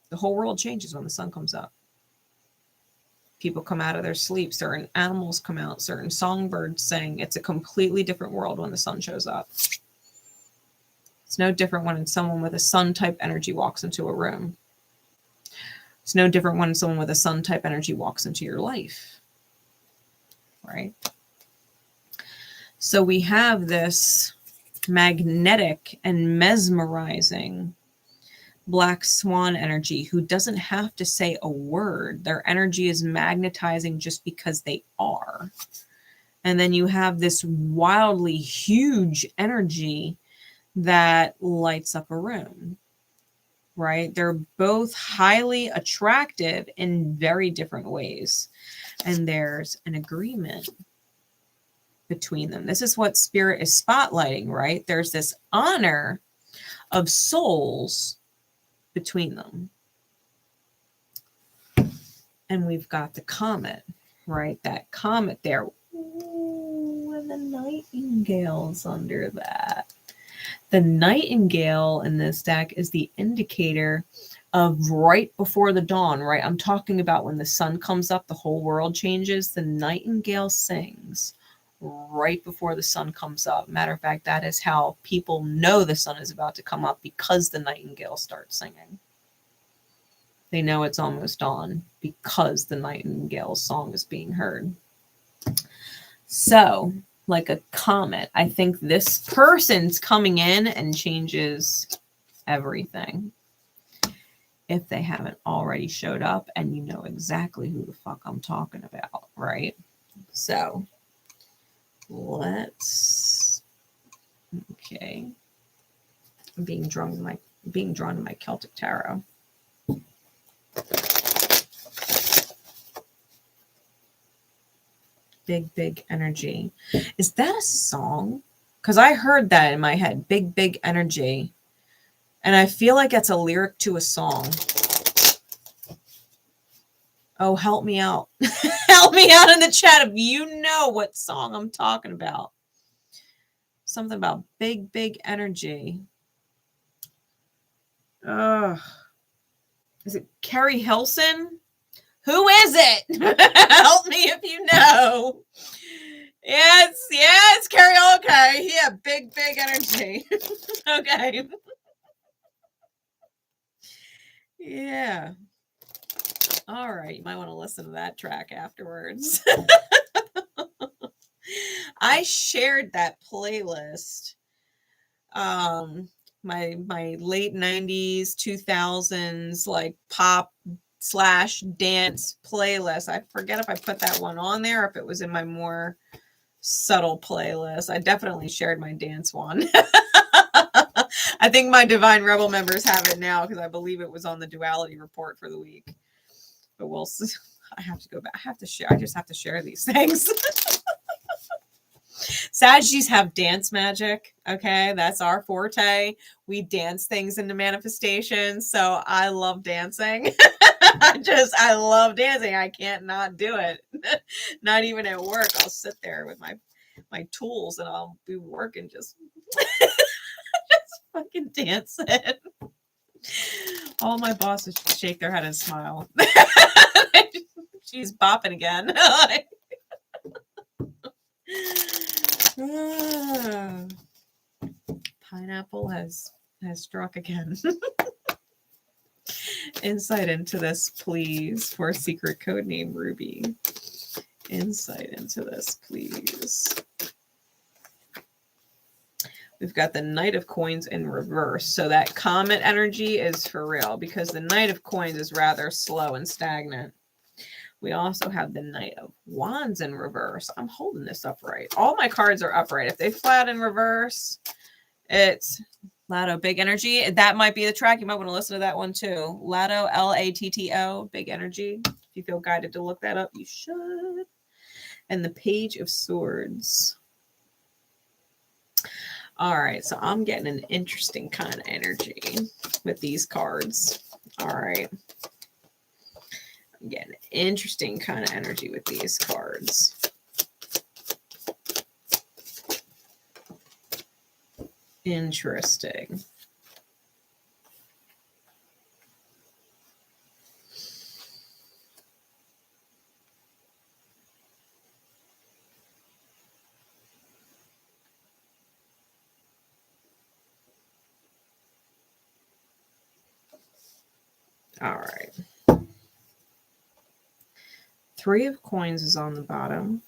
The whole world changes when the sun comes up. People come out of their sleep. Certain animals come out. Certain songbirds sing. It's a completely different world when the sun shows up. It's no different when someone with a sun type energy walks into a room. It's no different when someone with a sun type energy walks into your life. Right? So we have this magnetic and mesmerizing black swan energy who doesn't have to say a word. Their energy is magnetizing just because they are. And then you have this wildly huge energy that lights up a room, right? They're both highly attractive in very different ways. And there's an agreement between them. This is what Spirit is spotlighting, right? There's this honor of souls between them. And we've got the comet, right? That comet there. Ooh, and the nightingale's under that. The nightingale in this deck is the indicator of right before the dawn, right? I'm talking about when the sun comes up, the whole world changes. The nightingale sings right before the sun comes up. Matter of fact, that is how people know the sun is about to come up, because the nightingale starts singing. They know it's almost dawn because the nightingale's song is being heard. So, like a comet, I think this person's coming in and changes everything. If they haven't already showed up, and you know exactly who the fuck I'm talking about, right? So, let's, okay. I'm being drawn to my Celtic tarot. Big energy. Is that a song? Because I heard that in my head. Big energy. And I feel like it's a lyric to a song. Oh, help me out. Help me out in the chat if you know what song I'm talking about. Something about big energy. Is it Carrie Hilson? Who is it? Help me if you know. Yes, Carrie. Okay. Yeah, big energy. Okay. Yeah. All right. You might want to listen to that track afterwards. I shared that playlist. My late 90s, 2000s, like pop / dance playlist. I forget if I put that one on there, or if it was in my more subtle playlist. I definitely shared my dance one. I think my Divine Rebel members have it now, because I believe it was on the duality report for the week. But we'll see. I have to go back. I have to share. I just have to share these things. Saggies have dance magic. Okay, that's our forte. We dance things into manifestation. So I love dancing. I love dancing. I can't not do it. Not even at work. I'll sit there with my tools and I'll be working just fucking dancing. All my bosses just shake their head and smile. She's bopping again. Pineapple has struck again. Insight into this, please, for secret code name Ruby. Insight into this, please. We've got the Knight of Coins in reverse. So that comet energy is for real, because the Knight of Coins is rather slow and stagnant. We also have the Knight of Wands in reverse. I'm holding this upright. All my cards are upright. If they flat in reverse, it's Latto, big energy. That might be the track. You might want to listen to that one too. Latto, Latto, big energy. If you feel guided to look that up, you should. And the Page of Swords. All right, so I'm getting an interesting kind of energy with these cards. All right. I'm getting an interesting kind of energy with these cards. Interesting. All right. 3 of Coins is on the bottom.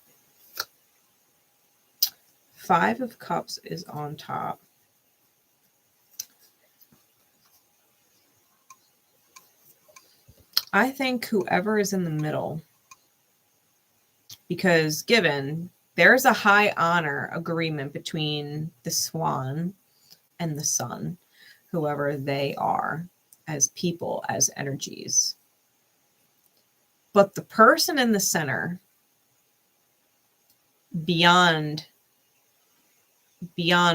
5 of Cups is on top. I think whoever is in the middle, because given there's a high honor agreement between the Swan and the Sun, whoever they are as people, as energies. But the person in the center, beyond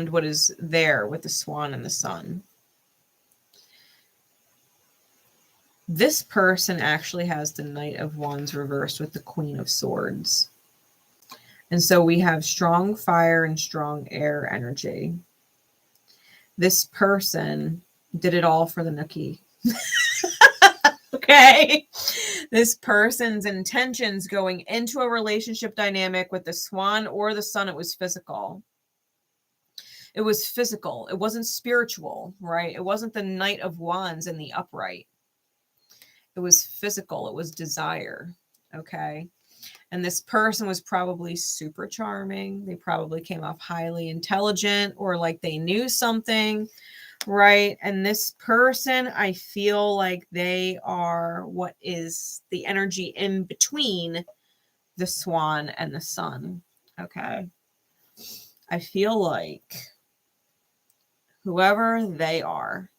what is there with the Swan and the Sun, this person actually has the Knight of Wands reversed with the Queen of Swords. And so we have strong fire and strong air energy. This person did it all for the nookie. Okay. This person's intentions going into a relationship dynamic with the swan or the sun, it was physical. It was physical. It wasn't spiritual, right? It wasn't the Knight of Wands in the upright. It was physical. It was desire, okay? And this person was probably super charming. They probably came off highly intelligent or like they knew something, right? And this person, I feel like they are what is the energy in between the swan and the sun, okay? I feel like whoever they are.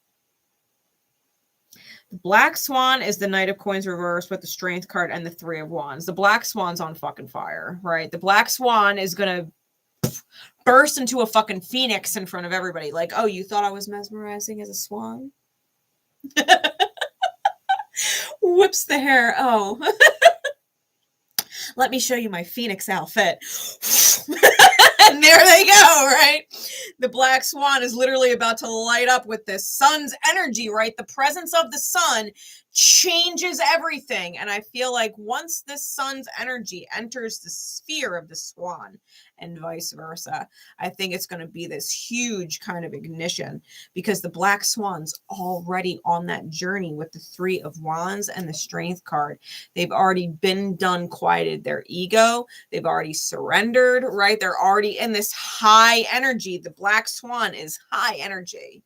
The Black Swan is the Knight of Coins reversed with the Strength card and the Three of Wands. The Black Swan's on fucking fire, right? The Black Swan is going to burst into a fucking phoenix in front of everybody. Like, oh, you thought I was mesmerizing as a swan? Whips the hair. Oh. Let me show you my phoenix outfit. And there they go, right? The Black Swan is literally about to light up with this sun's energy, right? The presence of the sun changes everything. And I feel like once this sun's energy enters the sphere of the swan and vice versa, I think it's going to be this huge kind of ignition because the Black Swan's already on that journey with the Three of Wands and the Strength card. They've already been done, quieted their ego. They've already surrendered, right? They're already in this high energy. The Black Swan is high energy.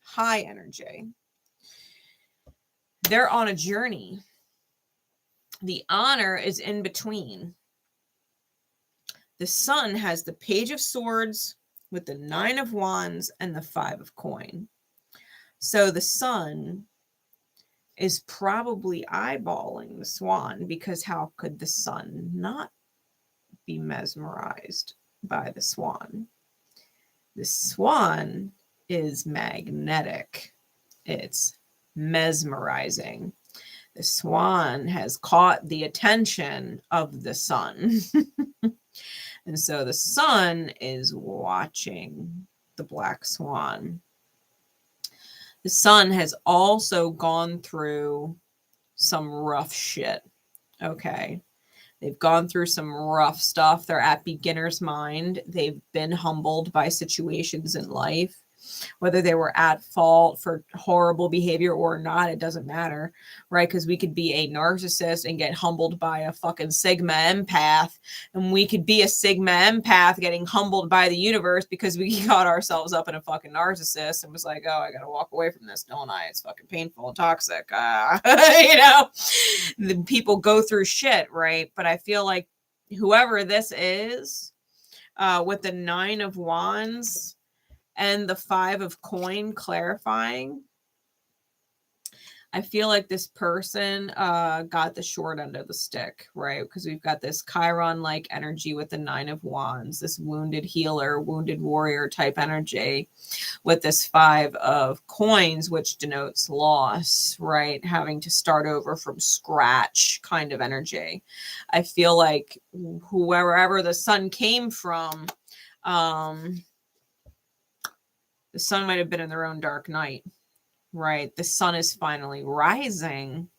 High energy. They're on a journey. The honor is in between. The sun has the Page of Swords with the Nine of Wands and the Five of Coin. So the sun is probably eyeballing the swan because how could the sun not be mesmerized by the swan? The swan is magnetic. It's mesmerizing. The swan has caught the attention of the sun. And so the sun is watching the Black Swan. The sun has also gone through some rough shit. Okay. They've gone through some rough stuff. They're at beginner's mind. They've been humbled by situations in life. Whether they were at fault for horrible behavior or not, it doesn't matter, right? Because we could be a narcissist and get humbled by a fucking Sigma empath. And we could be a Sigma empath getting humbled by the universe because we got ourselves up in a fucking narcissist and was like, oh, I got to walk away from this, don't I? It's fucking painful and toxic. You know, the people go through shit, right? But I feel like whoever this is with the Nine of Wands and the Five of Coin clarifying, I feel like this person got the short end of the stick, right? Because we've got this Chiron-like energy with the Nine of Wands, this wounded healer, wounded warrior type energy with this Five of Coins, which denotes loss, right? Having to start over from scratch kind of energy. I feel like whoever the sun came from, the sun might have been in their own dark night, right? The sun is finally rising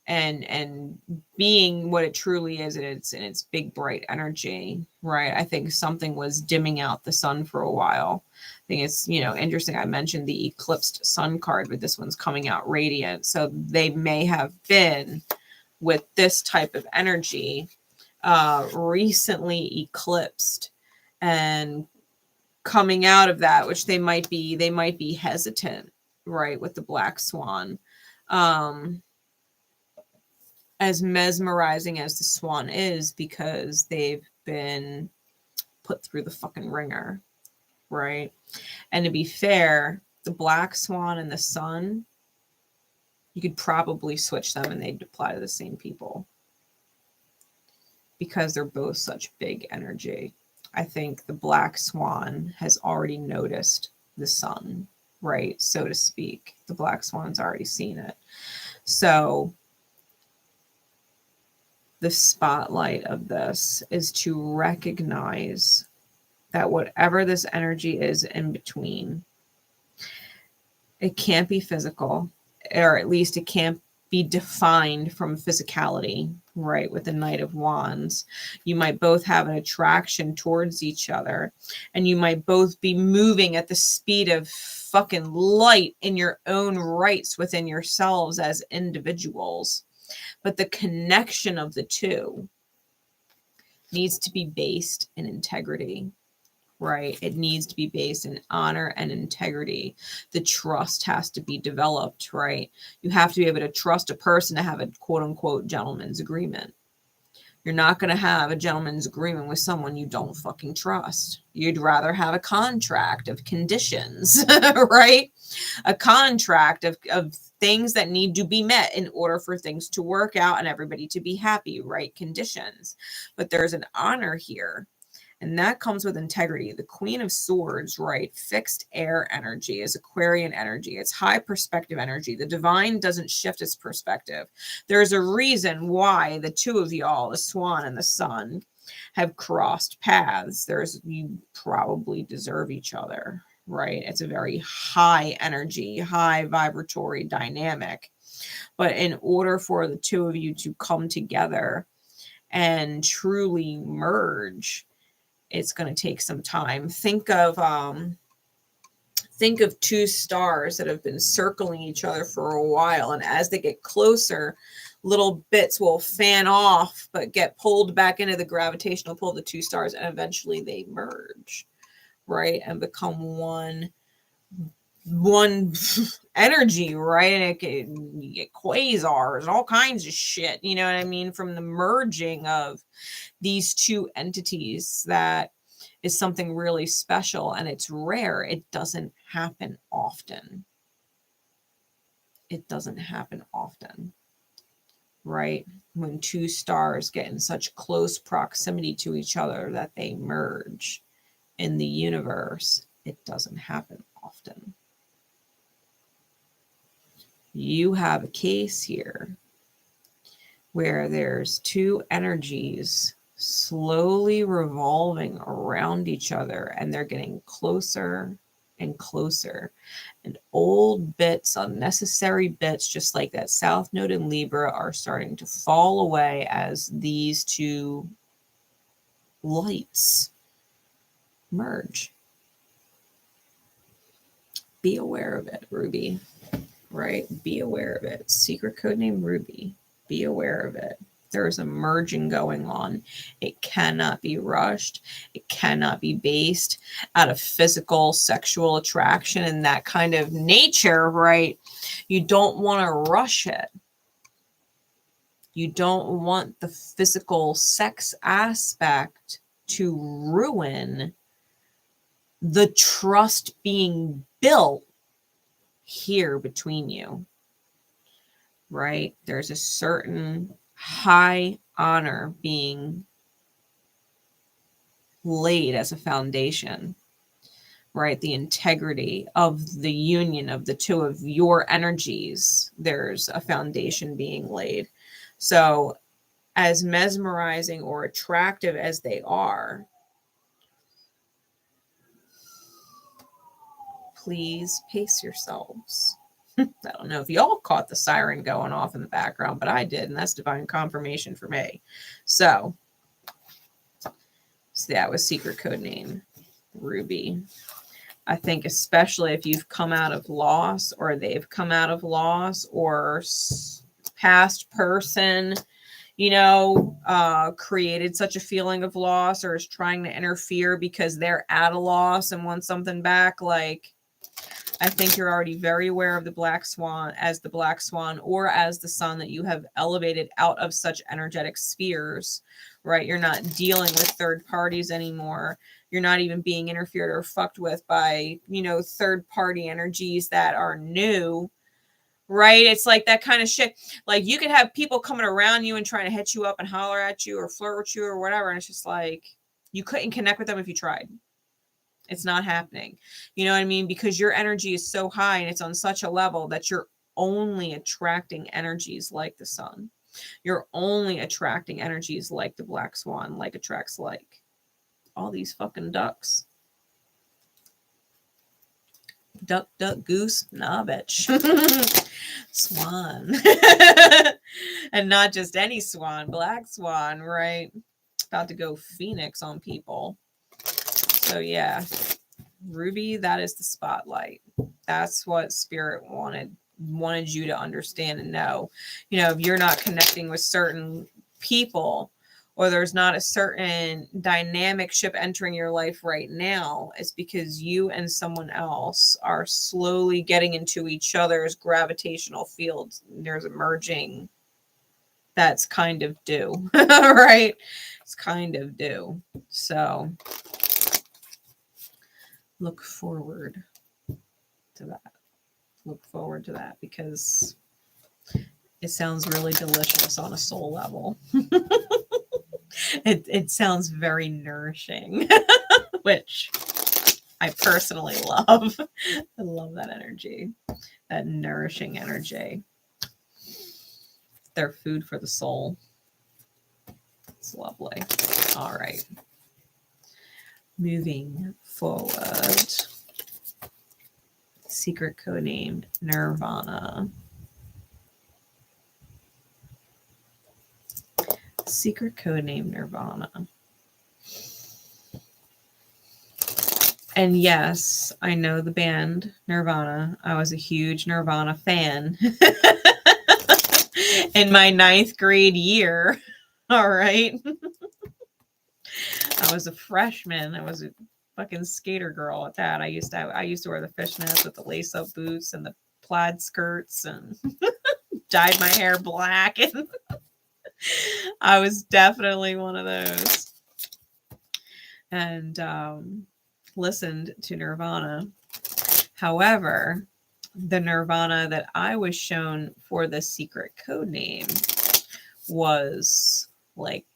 and being what it truly is in its big bright energy, right? I think something was dimming out the sun for a while. I think it's, interesting. I mentioned the eclipsed sun card, but this one's coming out radiant. So they may have been with this type of energy recently eclipsed and coming out of that, which they might be hesitant, right, with the Black Swan. As mesmerizing as the swan is, because they've been put through the fucking ringer, right? And to be fair, the Black Swan and the sun, you could probably switch them and they'd apply to the same people because they're both such big energy. I think the Black Swan has already noticed the sun, right? So to speak. The Black Swan's already seen it. So the spotlight of this is to recognize that whatever this energy is in between, it can't be physical, or at least it can't be defined from physicality, right? With the Knight of Wands, you might both have an attraction towards each other, and you might both be moving at the speed of fucking light in your own rights within yourselves as individuals. But the connection of the two needs to be based in integrity. Right? It needs to be based in honor and integrity. The trust has to be developed, right? You have to be able to trust a person to have a quote unquote gentleman's agreement. You're not going to have a gentleman's agreement with someone you don't fucking trust. You'd rather have a contract of conditions, right? A contract of things that need to be met in order for things to work out and everybody to be happy, right? Conditions. But there's an honor here. And that comes with integrity. The Queen of Swords, right? Fixed air energy is Aquarian energy. It's high perspective energy. The divine doesn't shift its perspective. There's a reason why the two of y'all, the Swan and the Sun, have crossed paths. You probably deserve each other, right? It's a very high energy, high vibratory dynamic. But in order for the two of you to come together and truly merge, it's going to take some time. Think of two stars that have been circling each other for a while, and as they get closer, little bits will fan off but get pulled back into the gravitational pull of the two stars, and eventually they merge, right, and become one energy, right? And you get quasars and all kinds of shit, you know what I mean, from the merging of these two entities. That is something really special, and it's rare. It doesn't happen often. It doesn't happen often, right? When two stars get in such close proximity to each other that they merge in the universe, it doesn't happen often. You have a case here where there's two energies slowly revolving around each other, and they're getting closer and closer. And old bits, unnecessary bits, just like that South Node in Libra, are starting to fall away as these two lights merge. Be aware of it, Ruby. Right? Be aware of it. Secret code name Ruby. Be aware of it. There is a merging going on. It cannot be rushed. It cannot be based out of physical, sexual attraction and that kind of nature, right? You don't want to rush it. You don't want the physical sex aspect to ruin the trust being built here between you, right? There's a certain high honor being laid as a foundation, right? The integrity of the union of the two of your energies. There's a foundation being laid. So as mesmerizing or attractive as they are, please pace yourselves. I don't know if y'all caught the siren going off in the background, but I did, and that's divine confirmation for me. So that was secret code name Ruby. I think especially if you've come out of loss, or they've come out of loss, or past person, created such a feeling of loss, or is trying to interfere because they're at a loss and want something back. Like, I think you're already very aware of the Black Swan, or as the Sun, that you have elevated out of such energetic spheres, right? You're not dealing with third parties anymore. You're not even being interfered or fucked with by, third party energies that are new, right? It's like that kind of shit. Like, you could have people coming around you and trying to hit you up and holler at you or flirt with you or whatever. And it's just like, you couldn't connect with them if you tried. It's not happening. You know what I mean? Because your energy is so high and it's on such a level that you're only attracting energies like the Sun. You're only attracting energies like the Black Swan, like attracts like. All these fucking ducks. Duck, duck, goose. Nah, bitch. Swan. And not just any swan, black swan, right? About to go Phoenix on people. So yeah, Ruby, that is the spotlight. That's what Spirit wanted you to understand and know. You know, if you're not connecting with certain people, or there's not a certain dynamic ship entering your life right now, it's because you and someone else are slowly getting into each other's gravitational fields. There's a merging that's kind of due, right? It's kind of due. So look forward to that. Look forward to that, because it sounds really delicious on a soul level. It sounds very nourishing, which I personally love. I love that energy, that nourishing energy. They're food for the soul. It's lovely. All right. Moving forward. Secret code name Nirvana. Secret code name Nirvana. And yes, I know the band Nirvana. I was a huge Nirvana fan in my 9th grade year. All right. I was a freshman. I was a fucking skater girl at that. I used to wear the fishnets with the lace-up boots and the plaid skirts and dyed my hair black, and I was definitely one of those. And listened to Nirvana. However, the Nirvana that I was shown for the secret code name was like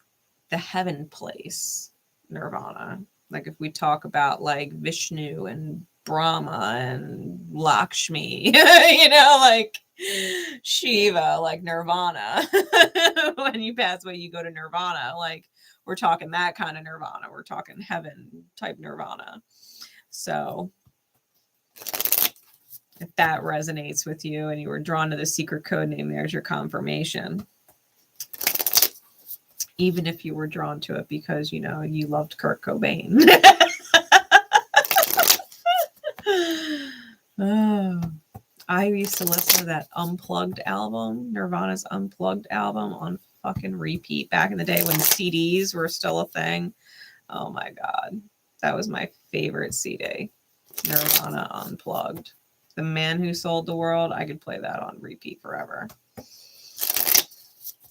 the heaven place Nirvana. Like if we talk about like Vishnu and Brahma and Lakshmi, you know, like Shiva, like Nirvana. When you pass away, you go to Nirvana. Like we're talking that kind of Nirvana. We're talking heaven type Nirvana. So if that resonates with you and you were drawn to the secret code name, there's your confirmation. Even if you were drawn to it because, you know, you loved Kurt Cobain. Oh, I used to listen to that Unplugged album, Nirvana's Unplugged album, on fucking repeat back in the day when CDs were still a thing. Oh my God. That was my favorite CD. Nirvana Unplugged. The Man Who Sold the World. I could play that on repeat forever.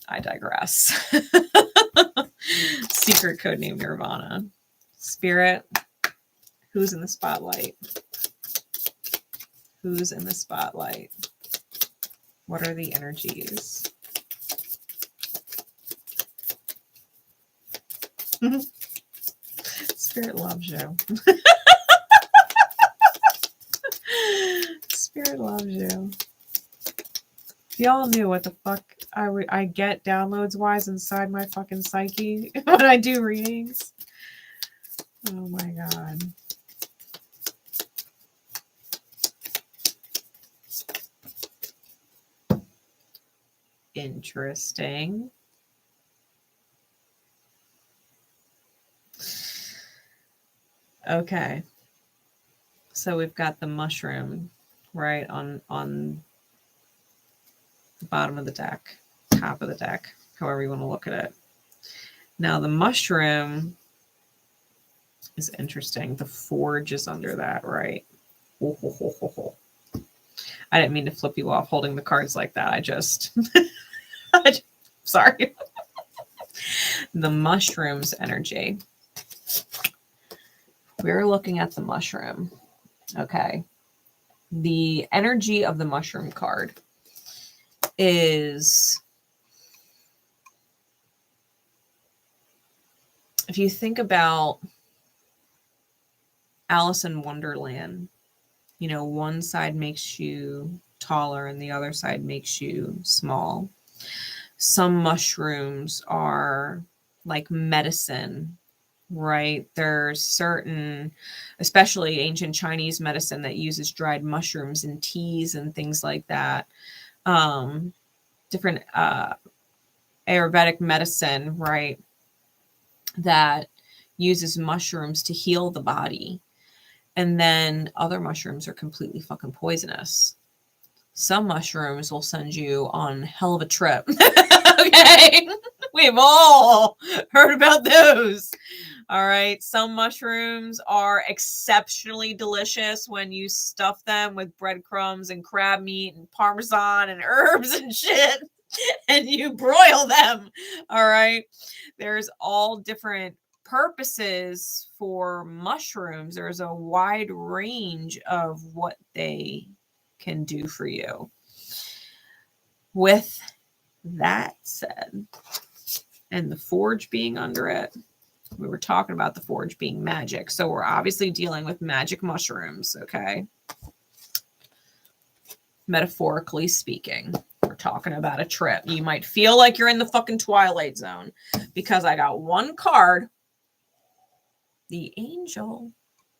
I digress. Secret code name Nirvana. Spirit, who's in the spotlight? Who's in the spotlight? What are the energies? Spirit loves you. Spirit loves you. If y'all knew what the fuck I get downloads wise inside my fucking psyche when I do readings. Oh my God. Interesting. Okay. So we've got the mushroom right on the bottom of the deck, top of the deck, however you want to look at it. Now the mushroom is interesting. The forge is under that, right? Oh, ho, ho, ho, ho. I didn't mean to flip you off holding the cards like that. I just sorry. The mushroom's energy. We're looking at the mushroom. Okay. The energy of the mushroom card is, if you think about Alice in Wonderland, you know, one side makes you taller and the other side makes you small. Some mushrooms are like medicine right? There's certain, especially ancient Chinese medicine that uses dried mushrooms in teas and things like that. Different Ayurvedic medicine, right, that uses mushrooms to heal the body. And then other mushrooms are completely fucking poisonous. Some mushrooms will send you on hell of a trip. Okay. We've all heard about those. All right. Some mushrooms are exceptionally delicious when you stuff them with breadcrumbs and crab meat and parmesan and herbs and shit, and you broil them. All right. There's all different purposes for mushrooms. There's a wide range of what they can do for you. With that said, and the forge being under it, we were talking about the forge being magic. So we're obviously dealing with magic mushrooms, okay? Metaphorically speaking, we're talking about a trip. You might feel like you're in the fucking Twilight Zone because I got one card, the angel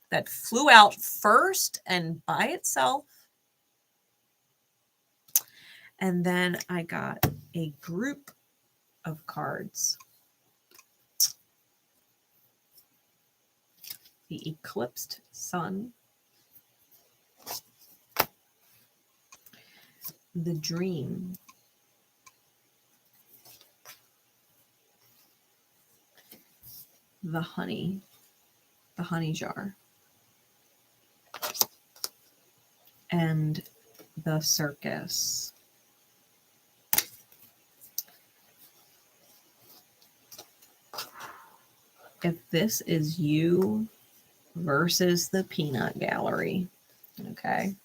that flew out first and by itself. And then I got a group of cards. The eclipsed sun, the dream, the honey jar, and the circus. If this is you versus the peanut gallery, okay?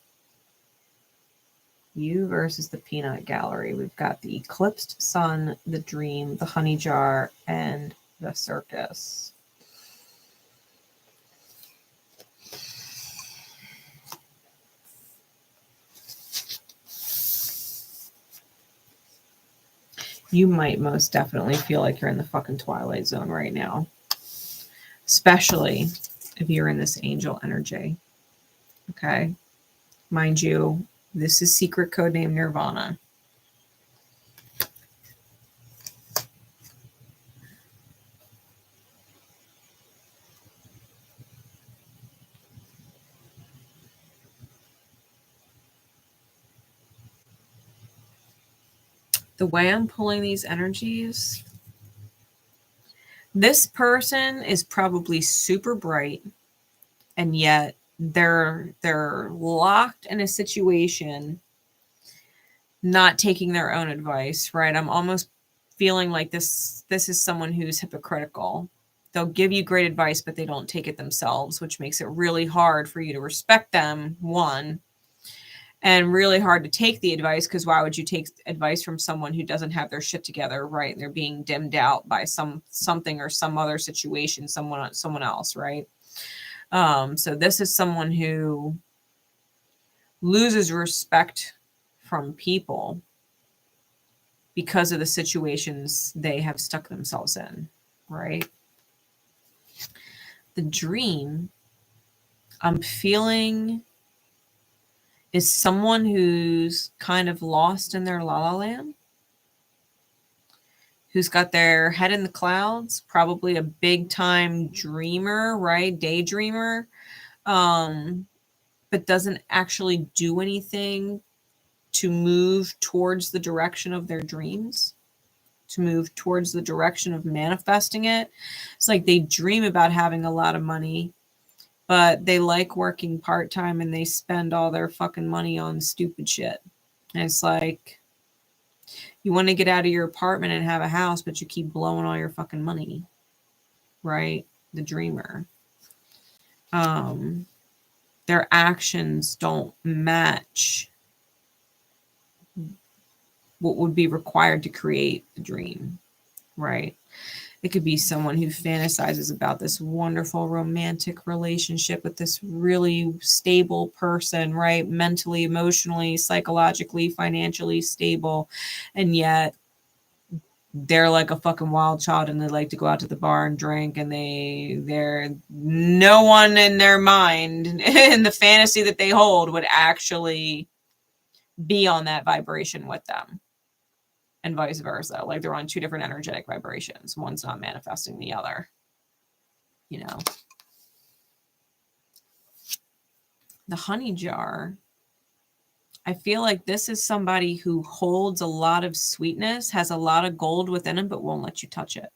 You versus the peanut gallery. We've got the eclipsed sun, the dream, the honey jar, and the circus. You might most definitely feel like you're in the fucking Twilight Zone right now. Especially if you're in this angel energy. Okay. Mind you, this is secret code name Nirvana. The way I'm pulling these energies, this person is probably super bright, and yet they're locked in a situation, not taking their own advice, right? I'm almost feeling like this is someone who's hypocritical. They'll give you great advice, but they don't take it themselves, which makes it really hard for you to respect them, one, and really hard to take the advice, because why would you take advice from someone who doesn't have their shit together, right? And they're being dimmed out by something or some other situation, someone else, right? So this is someone who loses respect from people because of the situations they have stuck themselves in, right? The dream I'm feeling is someone who's kind of lost in their la la land, who's got their head in the clouds, probably a big time dreamer, right? Daydreamer, but doesn't actually do anything to move towards the direction of their dreams, to move towards the direction of manifesting it. It's like they dream about having a lot of money, but they like working part-time and they spend all their fucking money on stupid shit. And it's like, you want to get out of your apartment and have a house, but you keep blowing all your fucking money, right? The dreamer. Their actions don't match what would be required to create the dream, right? It could be someone who fantasizes about this wonderful romantic relationship with this really stable person, right? Mentally, emotionally, psychologically, financially stable. And yet they're like a fucking wild child and they like to go out to the bar and drink, and they're no one in their mind in the fantasy that they hold would actually be on that vibration with them, and vice versa. Like they're on two different energetic vibrations. One's not manifesting the other, you know. The honey jar. I feel like this is somebody who holds a lot of sweetness, has a lot of gold within them, but won't let you touch it.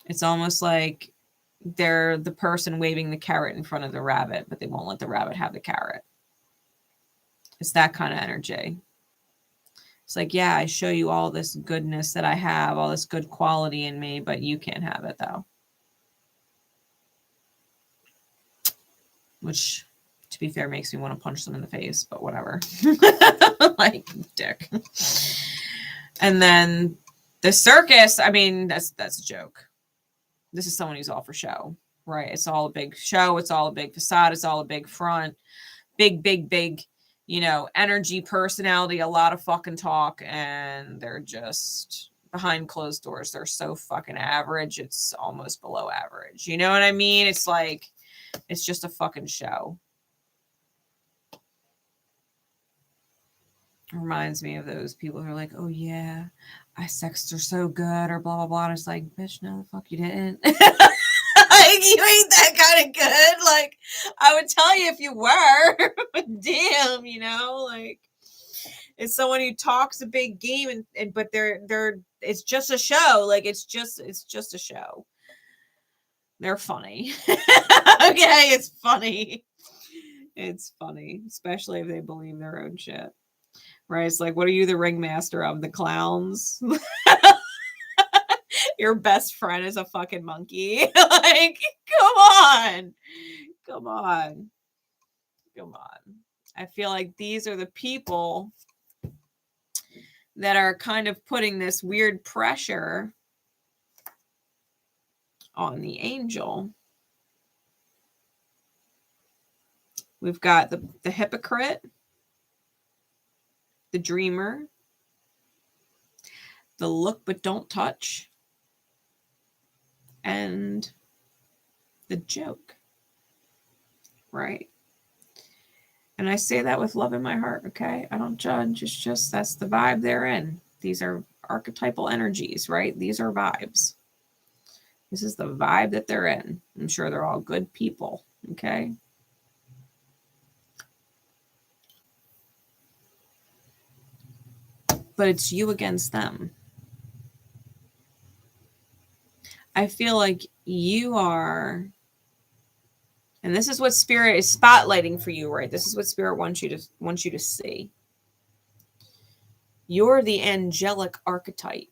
It's almost like they're the person waving the carrot in front of the rabbit, but they won't let the rabbit have the carrot. It's that kind of energy. It's like, yeah, I show you all this goodness that I have, all this good quality in me, but you can't have it though. Which, to be fair, makes me want to punch them in the face, but whatever. Like, dick. And then the circus, I mean, that's a joke. This is someone who's all for show, right? It's all a big show. It's all a big facade. It's all a big front. Big, you know, energy, personality, a lot of fucking talk. And they're just behind closed doors. They're so fucking average. It's almost below average. You know what I mean? It's like, it's just a fucking show. It reminds me of those people who are like, oh yeah, I sexed her so good, or blah, blah, blah. And it's like, bitch, no, the fuck you didn't. Like, you ain't that kind of good. Like, I would tell you if you were. But damn, you know, like, it's someone who talks a big game, and but they're it's just a show. Like, it's just a show. They're funny. Okay, it's funny. It's funny, especially if they believe their own shit. Right? It's like, what are you the ringmaster of? The clowns? Your best friend is a fucking monkey. Like, come on. Come on. Come on. I feel like these are the people that are kind of putting this weird pressure on the angel. We've got the hypocrite, the dreamer, the look but don't touch, and the joke, right? And I say that with love in my heart, okay? I don't judge. It's just that's the vibe they're in. These are archetypal energies, right? These are vibes. This is the vibe that they're in. I'm sure they're all good people, okay? But it's you against them. I feel like you are, and this is what Spirit is spotlighting for you, right? This is what Spirit wants you to see. You're the angelic archetype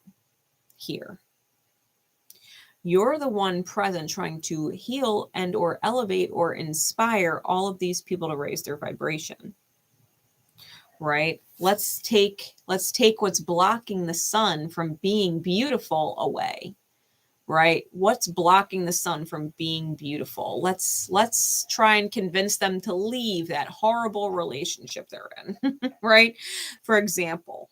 here. You're the one present trying to heal and or elevate or inspire all of these people to raise their vibration. Right? Let's take what's blocking the sun from being beautiful away. Right? What's blocking the sun from being beautiful? Let's try and convince them to leave that horrible relationship they're in. Right? For example,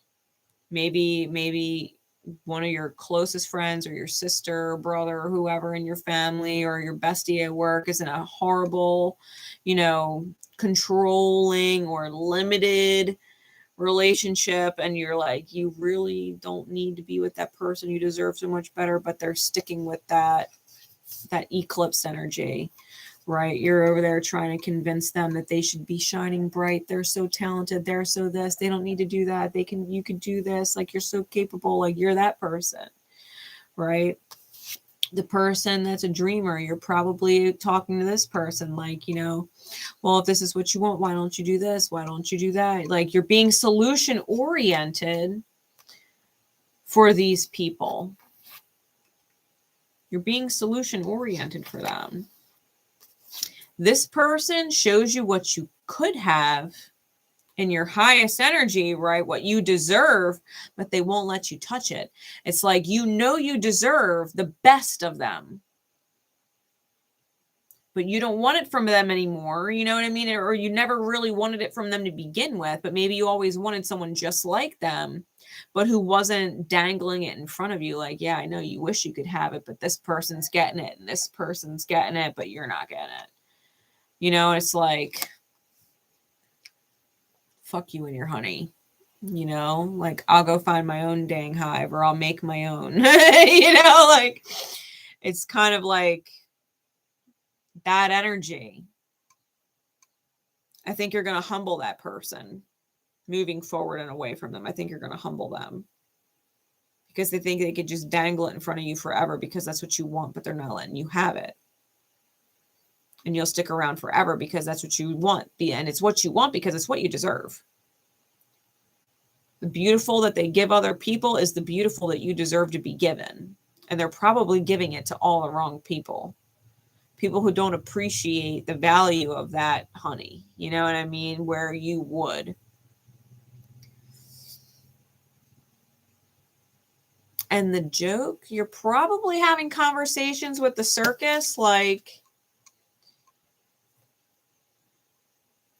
maybe one of your closest friends or your sister or brother or whoever in your family or your bestie at work is in a horrible, you know, controlling or limited relationship, and you're like, you really don't need to be with that person, you deserve so much better, but they're sticking with that eclipse energy, right? You're over there trying to convince them that they should be shining bright, they're so talented, they're so this, they don't need to do that, you could do this, like you're so capable, like you're that person, right? The person that's a dreamer, you're probably talking to this person like, you know, well, if this is what you want, why don't you do this? Why don't you do that? Like, you're being solution oriented for these people. You're being solution oriented for them. This person shows you what you could have in your highest energy, right? What you deserve, but they won't let you touch it. It's like, you know, you deserve the best of them, but you don't want it from them anymore. You know what I mean? Or you never really wanted it from them to begin with, but maybe you always wanted someone just like them, but who wasn't dangling it in front of you. Like, yeah, I know you wish you could have it, but this person's getting it and this person's getting it, but you're not getting it. You know, it's like, fuck you and your honey. You know, like, I'll go find my own dang hive, or I'll make my own. You know, like, it's kind of like that energy. I think you're going to humble that person moving forward and away from them. I think you're going to humble them because they think they could just dangle it in front of you forever because that's what you want, but they're not letting you have it. And you'll stick around forever because that's what you want. And it's what you want because it's what you deserve. The beautiful that they give other people is the beautiful that you deserve to be given. And they're probably giving it to all the wrong people. People who don't appreciate the value of that honey. You know what I mean? Where you would. And the joke, you're probably having conversations with the circus, like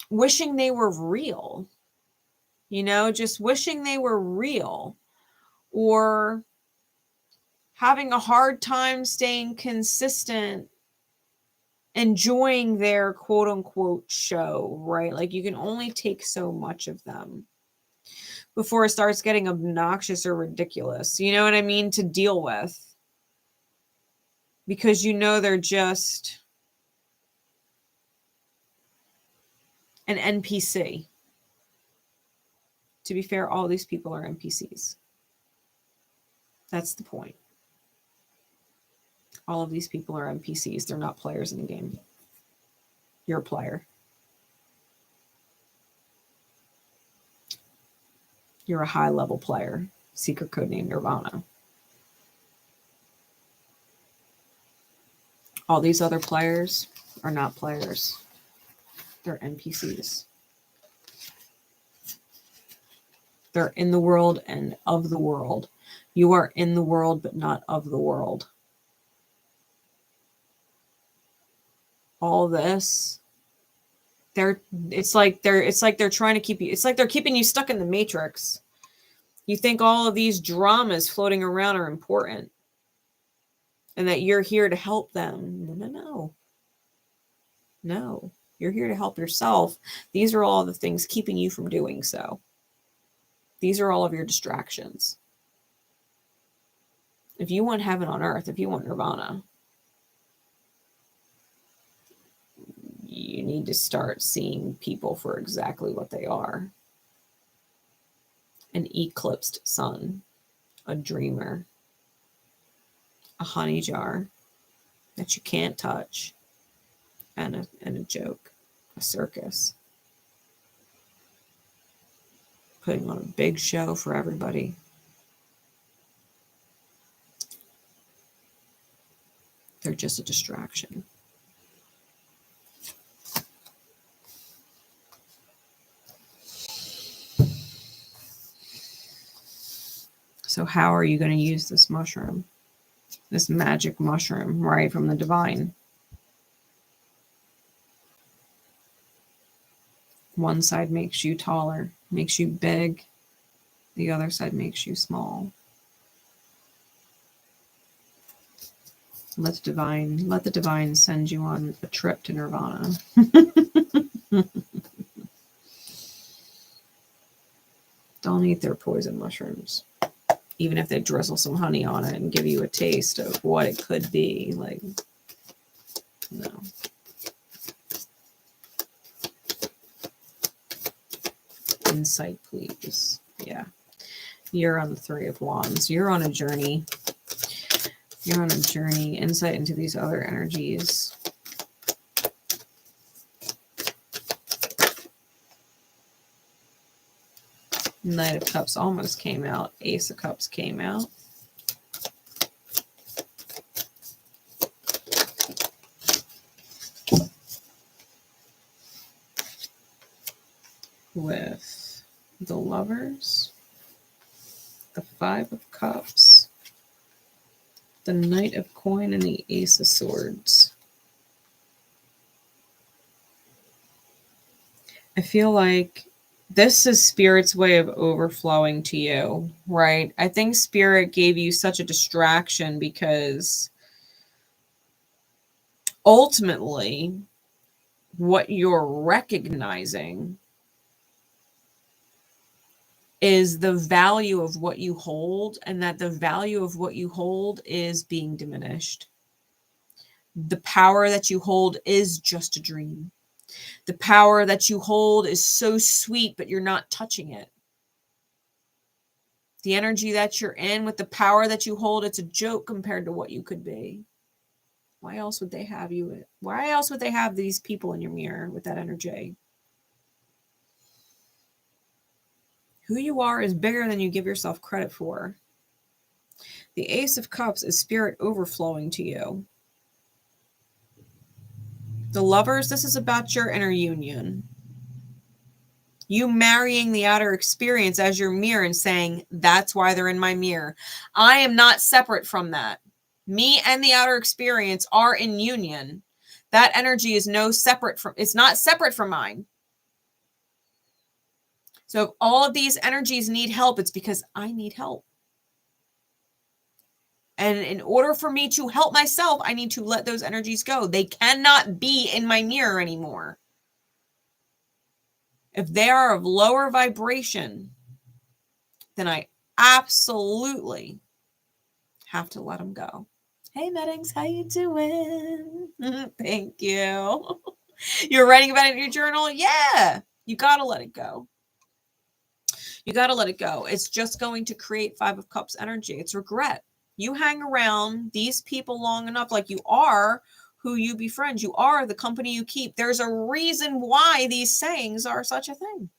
wishing they were real. You know, just wishing they were real, or having a hard time staying consistent, enjoying their quote unquote show, right? Like, you can only take so much of them before it starts getting obnoxious or ridiculous. You know what I mean? To deal with. Because you know they're just an NPC. To be fair, all these people are NPCs. That's the point. All of these people are NPCs. They're not players in the game. You're a player. You're a high-level player. Secret code name Nirvana. All these other players are not players. They're NPCs. They're in the world and of the world. You are in the world, but not of the world. All this, it's like they're trying to keep you. It's like they're keeping you stuck in the matrix. You think all of these dramas floating around are important, and that you're here to help them. No. You're here to help yourself. These are all the things keeping you from doing so. These are all of your distractions. If you want heaven on earth, if you want Nirvana, you need to start seeing people for exactly what they are. An eclipsed sun, a dreamer, a honey jar that you can't touch, and a joke, a circus. Putting on a big show for everybody. They're just a distraction. So how are you going to use this mushroom? This magic mushroom, right from the divine? One side makes you taller, makes you big. The other side makes you small. Let the divine send you on a trip to Nirvana. Don't eat their poison mushrooms. Even if they drizzle some honey on it and give you a taste of what it could be. Like, no. Insight, please. Yeah. You're on the Three of Wands. You're on a journey. You're on a journey. Insight into these other energies. Knight of Cups almost came out. Ace of Cups came out. With the Lovers, the Five of Cups, the Knight of Coin, and the Ace of Swords. I feel like this is Spirit's way of overflowing to you, right? I think Spirit gave you such a distraction because ultimately what you're recognizing is the value of what you hold, and that the value of what you hold is being diminished. The power that you hold is just a dream. The power that you hold is so sweet, but you're not touching it. The energy that you're in with the power that you hold, it's a joke compared to what you could be. Why else would they have you? Why else would they have these people in your mirror with that energy? Who you are is bigger than you give yourself credit for. The Ace of Cups is Spirit overflowing to you. The Lovers, this is about your inner union. You marrying the outer experience as your mirror and saying, that's why they're in my mirror. I am not separate from that. Me and the outer experience are in union. That energy is it's not separate from mine. So if all of these energies need help, it's because I need help. And in order for me to help myself, I need to let those energies go. They cannot be in my mirror anymore. If they are of lower vibration, then I absolutely have to let them go. Hey, Meddings, how you doing? Thank you. You're writing about it in your journal? Yeah, you got to let it go. You got to let it go. It's just going to create Five of Cups energy. It's regret. You hang around these people long enough, like you are who you befriend. You are the company you keep. There's a reason why these sayings are such a thing.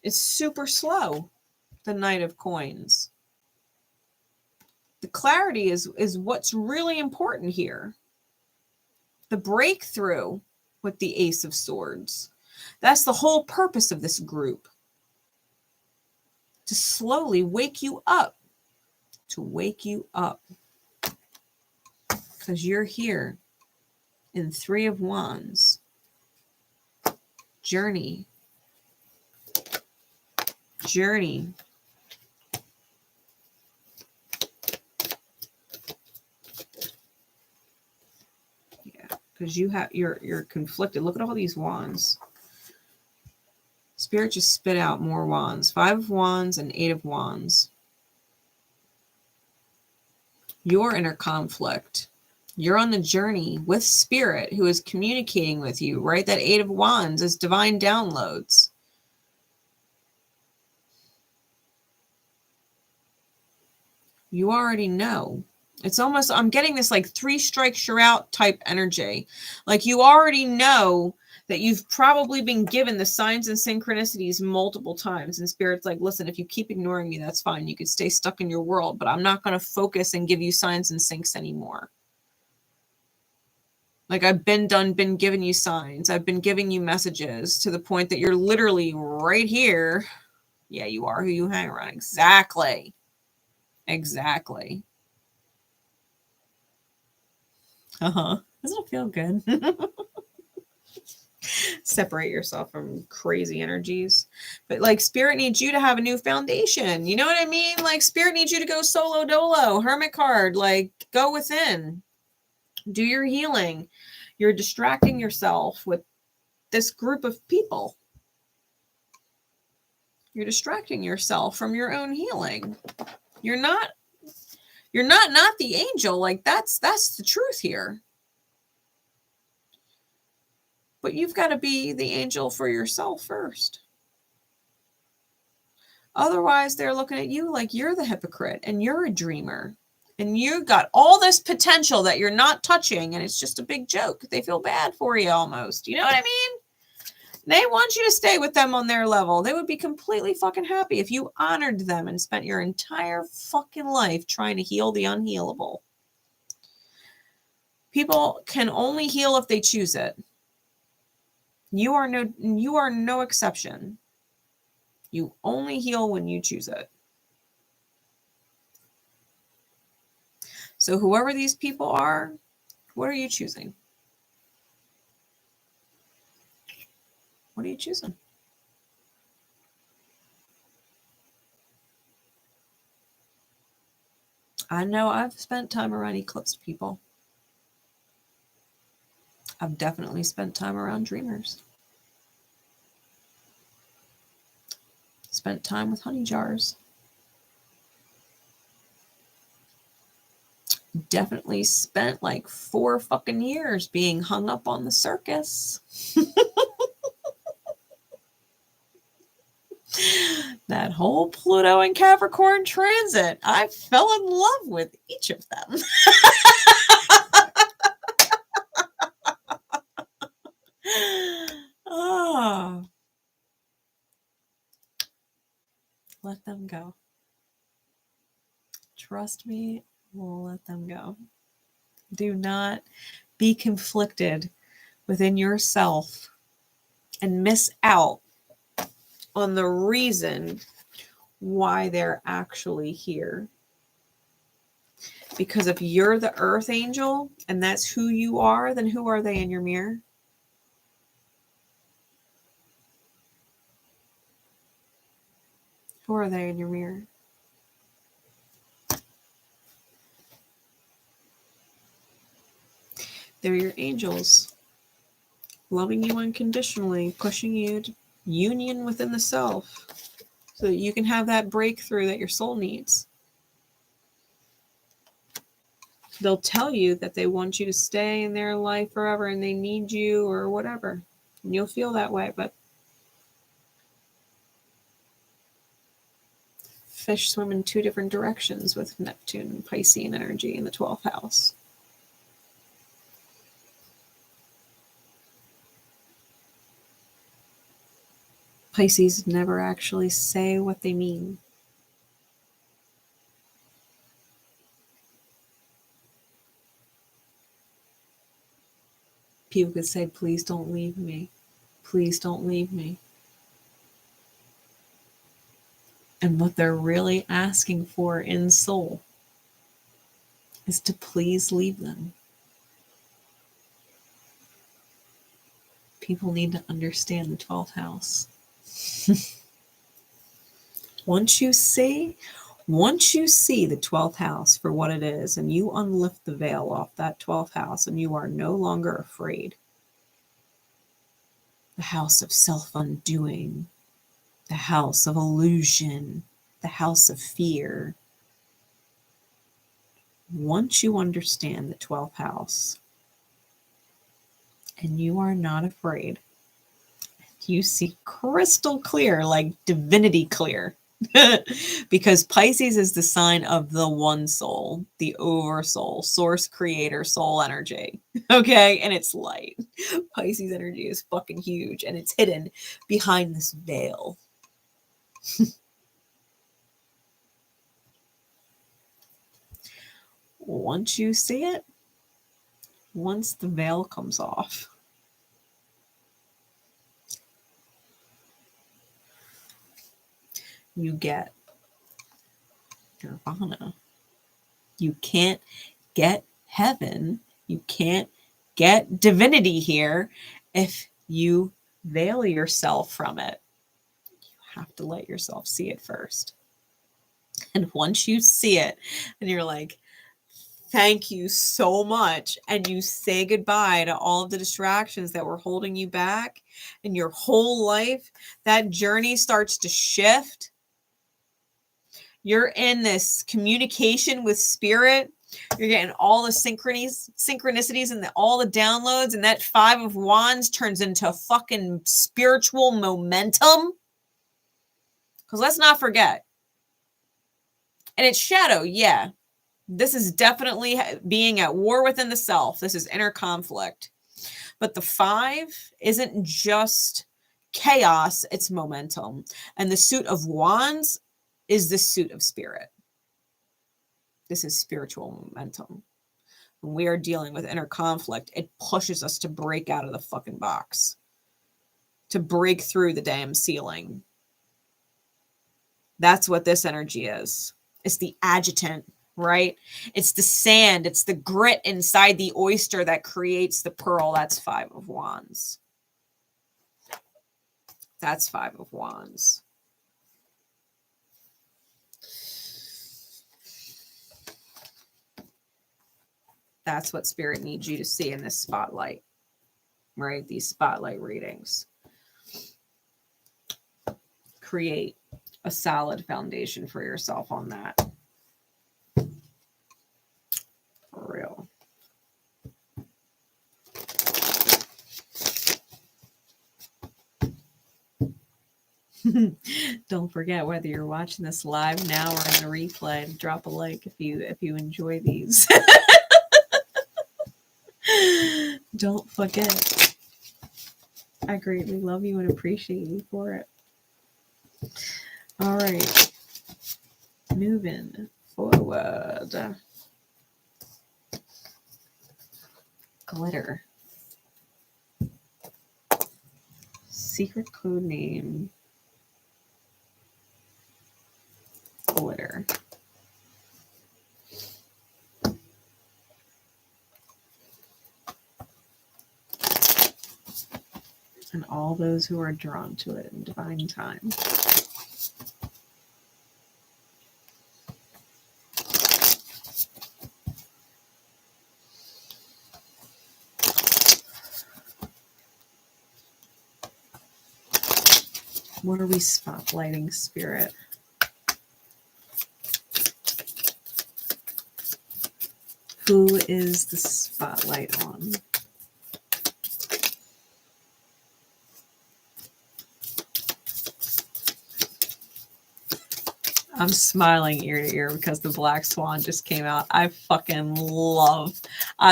It's super slow, the Knight of Coins. The clarity is what's really important here. The breakthrough with the Ace of Swords. That's the whole purpose of this group. To slowly wake you up. To wake you up. Because you're here in Three of Wands. Journey. Journey. Yeah, because you're conflicted. Look at all these wands. Spirit just spit out more wands. Five of Wands and Eight of Wands. You're in a conflict. You're on the journey with Spirit who is communicating with you, right? That Eight of Wands is divine downloads. You already know. It's almost, I'm getting this like 3 strikes you're out type energy. Like you already know that you've probably been given the signs and synchronicities multiple times. And Spirit's like, listen, if you keep ignoring me, that's fine. You could stay stuck in your world, but I'm not going to focus and give you signs and syncs anymore. Like I've been giving you signs. I've been giving you messages to the point that you're literally right here. Yeah, you are who you hang around. Exactly. Exactly. Doesn't it feel good? Separate yourself from crazy energies. But like Spirit needs you to have a new foundation. You know what I mean? Like Spirit needs you to go solo dolo, hermit card, like go within. Do your healing. You're distracting yourself with this group of people. You're distracting yourself from your own healing. You're not the angel. Like that's the truth here. But you've got to be the angel for yourself first. Otherwise, they're looking at you like you're the hypocrite and you're a dreamer. And you got all this potential that you're not touching, and it's just a big joke. They feel bad for you almost. You know what I mean? They want you to stay with them on their level. They would be completely fucking happy if you honored them and spent your entire fucking life trying to heal the unhealable. People can only heal if they choose it. You are no exception. You only heal when you choose it. So whoever these people are, what are you choosing? What are you choosing? I know I've spent time around eclipsed people. I've definitely spent time around dreamers. Spent time with honey jars. Definitely spent like 4 fucking years being hung up on the circus. That whole Pluto and Capricorn transit, I fell in love with each of them. Oh. Let them go. Trust me, we'll let them go. Do not be conflicted within yourself and miss out on the reason why they're actually here. Because if you're the earth angel and that's who you are, then who are they in your mirror? Who are they in your mirror? They're your angels, loving you unconditionally, pushing you to union within the self so that you can have that breakthrough that your soul needs. They'll tell you that they want you to stay in their life forever and they need you or whatever. And you'll feel that way, but fish swim in 2 different directions with Neptune and Piscean energy in the 12th house. Pisces never actually say what they mean. People could say, please don't leave me. Please don't leave me. And what they're really asking for in soul is to please leave them. People need to understand the 12th house. Once you see the 12th house for what it is, and you unlift the veil off that 12th house, and you are no longer afraid. The house of self-undoing, the house of illusion, the house of fear. Once you understand the 12th house, and you are not afraid, you see crystal clear, like divinity clear. Because Pisces is the sign of the one soul, the oversoul, source creator, soul energy. Okay, and it's light. Pisces energy is fucking huge, and it's hidden behind this veil. Once you see it, once the veil comes off, you get Nirvana. You can't get heaven. You can't get divinity here if you veil yourself from it. You have to let yourself see it first. And once you see it, and you're like, thank you so much, and you say goodbye to all of the distractions that were holding you back in your whole life, that journey starts to shift. You're in this communication with spirit. You're getting all the synchronicities and all the downloads, and that 5 of Wands turns into fucking spiritual momentum. Because let's not forget, and it's shadow, yeah. This is definitely being at war within the self. This is inner conflict. But the 5 isn't just chaos, it's momentum. And the suit of Wands is the suit of spirit. This is spiritual momentum. When we are dealing with inner conflict, it pushes us to break out of the fucking box, to break through the damn ceiling. That's what this energy is. It's the adjutant, right? It's the sand. It's the grit inside the oyster that creates the pearl. That's 5 of Wands. That's 5 of Wands. That's what Spirit needs you to see in this spotlight, right? These spotlight readings. Create a solid foundation for yourself on that. For real. Don't forget, whether you're watching this live now or in the replay, drop a like if you enjoy these. Don't forget. I greatly love you and appreciate you for it. All right. Moving forward. Glitter. Secret code name. Glitter. And all those who are drawn to it in divine time. What are we spotlighting, Spirit? Who is the spotlight on? I'm smiling ear to ear because the Black Swan just came out. I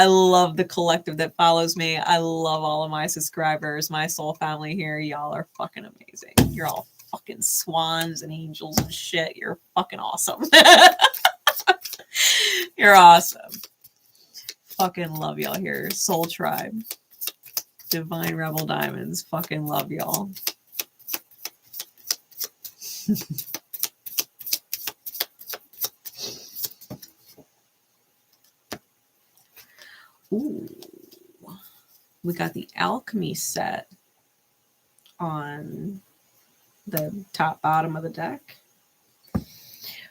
love the collective that follows me. I love all of my subscribers, my soul family here. Y'all are fucking amazing. You're all fucking swans and angels and shit. You're fucking awesome. You're awesome. Fucking love y'all here. Soul Tribe. Divine Rebel Diamonds. Fucking love y'all. Ooh, we got the alchemy set on the top bottom of the deck,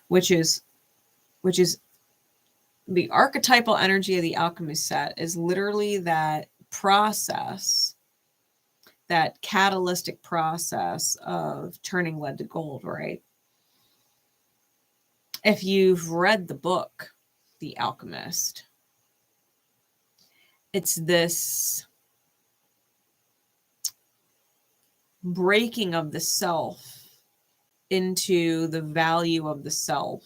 which is the archetypal energy of the alchemy set is literally that process, that catalytic process of turning lead to gold, right? If you've read the book, The Alchemist, it's this breaking of the self into the value of the self,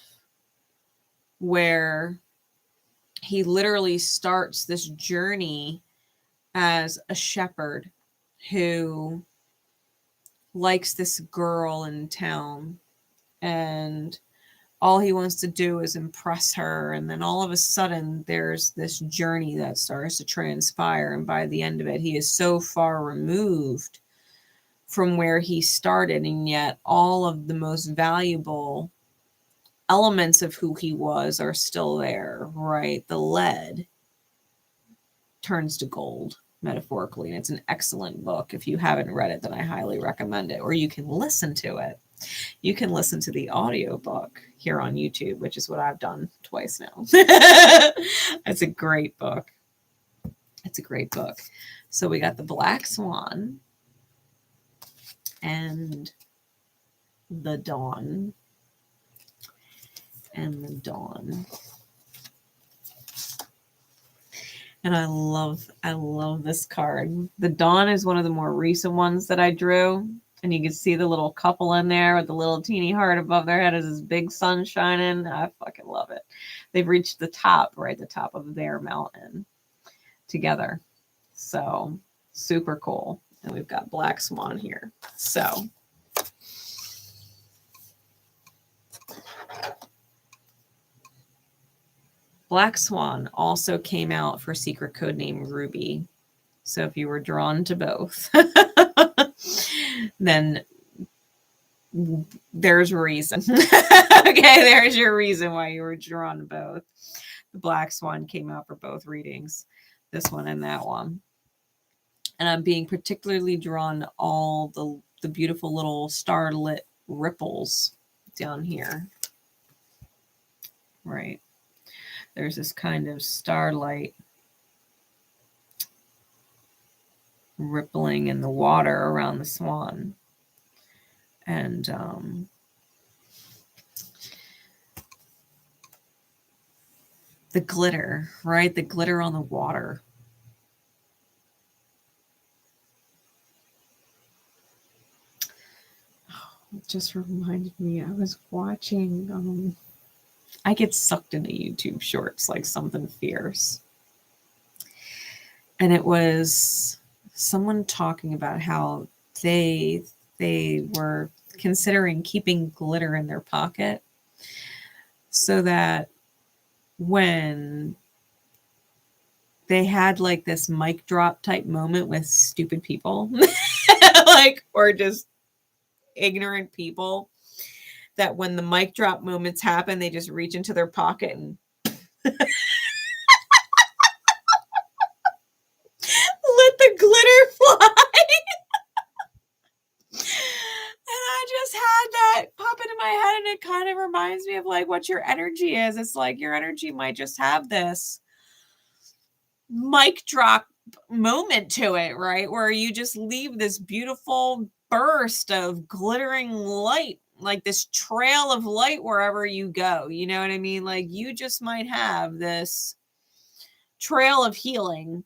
where he literally starts this journey as a shepherd who likes this girl in town, and all he wants to do is impress her. And then all of a sudden there's this journey that starts to transpire. And by the end of it, he is so far removed from where he started. And yet all of the most valuable elements of who he was are still there, right? The lead turns to gold, metaphorically. And it's an excellent book. If you haven't read it, then I highly recommend it. Or you can listen to it. You can listen to the audiobook here on YouTube, which is what I've done twice now. It's a great book. It's a great book. So we got the Black Swan and the Dawn. And the Dawn. And I love this card. The Dawn is one of the more recent ones that I drew. And you can see the little couple in there with the little teeny heart above their head as this big sun shining. I fucking love it. They've reached the top, right? The top of their mountain together. So super cool. And we've got Black Swan here. So Black Swan also came out for secret code name Ruby. So if you were drawn to both, then there's a reason. Okay, there's your reason why you were drawn to both. The Black Swan came out for both readings, this one and that one. And I'm being particularly drawn to all the beautiful little starlit ripples down here. Right. There's this kind of starlight rippling in the water around the swan. And the glitter, right? The glitter on the water. It just reminded me, I was watching, I get sucked into YouTube shorts like something fierce. And it was someone talking about how they were considering keeping glitter in their pocket so that when they had like this mic drop type moment with stupid people, like, or just ignorant people, that when the mic drop moments happen, they just reach into their pocket and let the glitter fly. And I just had that pop into my head, and it kind of reminds me of like what your energy is. It's like your energy might just have this mic drop moment to it, right? Where you just leave this beautiful burst of glittering light, like this trail of light wherever you go. You know what I mean? Like you just might have this trail of healing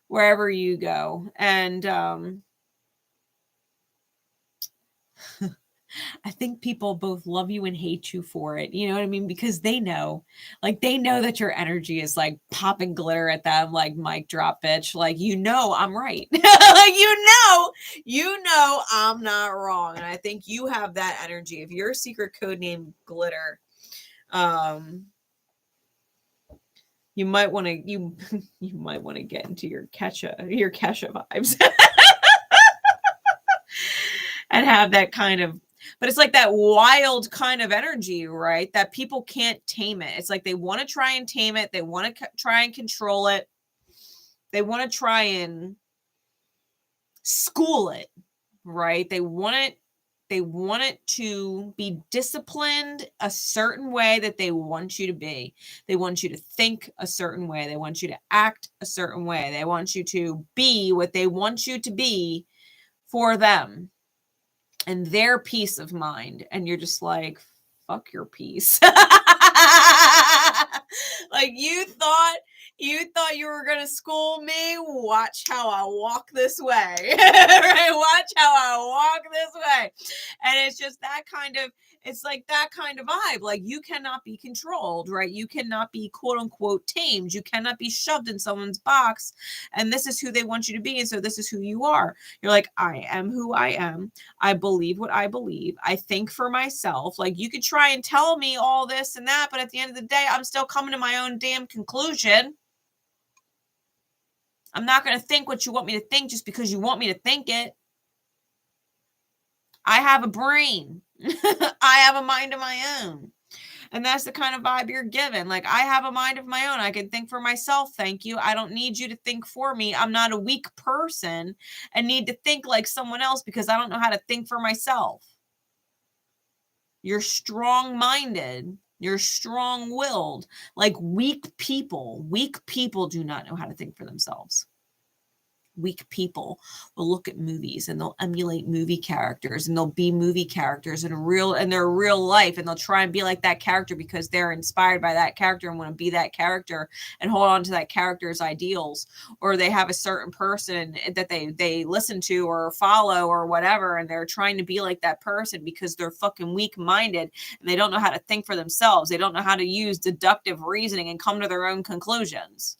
wherever you go. And I think people both love you and hate you for it. You know what I mean? Because they know that your energy is like popping glitter at them, like mic drop, bitch. Like, you know, I'm right. Like, you know, I'm not wrong. And I think you have that energy. If you're a secret code name glitter, you might want to, you might want to get into your 𝐏𝐫𝐽𝐻 vibes and have that kind of, but it's like that wild kind of energy, right? That people can't tame it. It's like they want to try and tame it. They want to try and control it. They want to try and school it, right? They want it to be disciplined a certain way that they want you to be. They want you to think a certain way. They want you to act a certain way. They want you to be what they want you to be for them and their peace of mind. And you're just like, fuck your peace. Like you thought you were going to school me. Watch how I walk this way. Right? Watch how I walk this way. And it's just that kind of, it's like that kind of vibe. Like you cannot be controlled, right? You cannot be quote unquote tamed. You cannot be shoved in someone's box. And this is who they want you to be. And so this is who you are. You're like, I am who I am. I believe what I believe. I think for myself. Like you could try and tell me all this and that, but at the end of the day, I'm still coming to my own damn conclusion. I'm not going to think what you want me to think just because you want me to think it. I have a brain. I have a mind of my own. And that's the kind of vibe you're given. Like, I have a mind of my own. I can think for myself. Thank you. I don't need you to think for me. I'm not a weak person and need to think like someone else because I don't know how to think for myself. You're strong-minded. You're strong-willed. Like weak people do not know how to think for themselves. Weak people will look at movies and they'll emulate movie characters and they'll be movie characters in their real life, and they'll try and be like that character because they're inspired by that character and want to be that character and hold on to that character's ideals, or they have a certain person that they listen to or follow or whatever, and they're trying to be like that person because they're fucking weak-minded and they don't know how to think for themselves. They don't know how to use deductive reasoning and come to their own conclusions.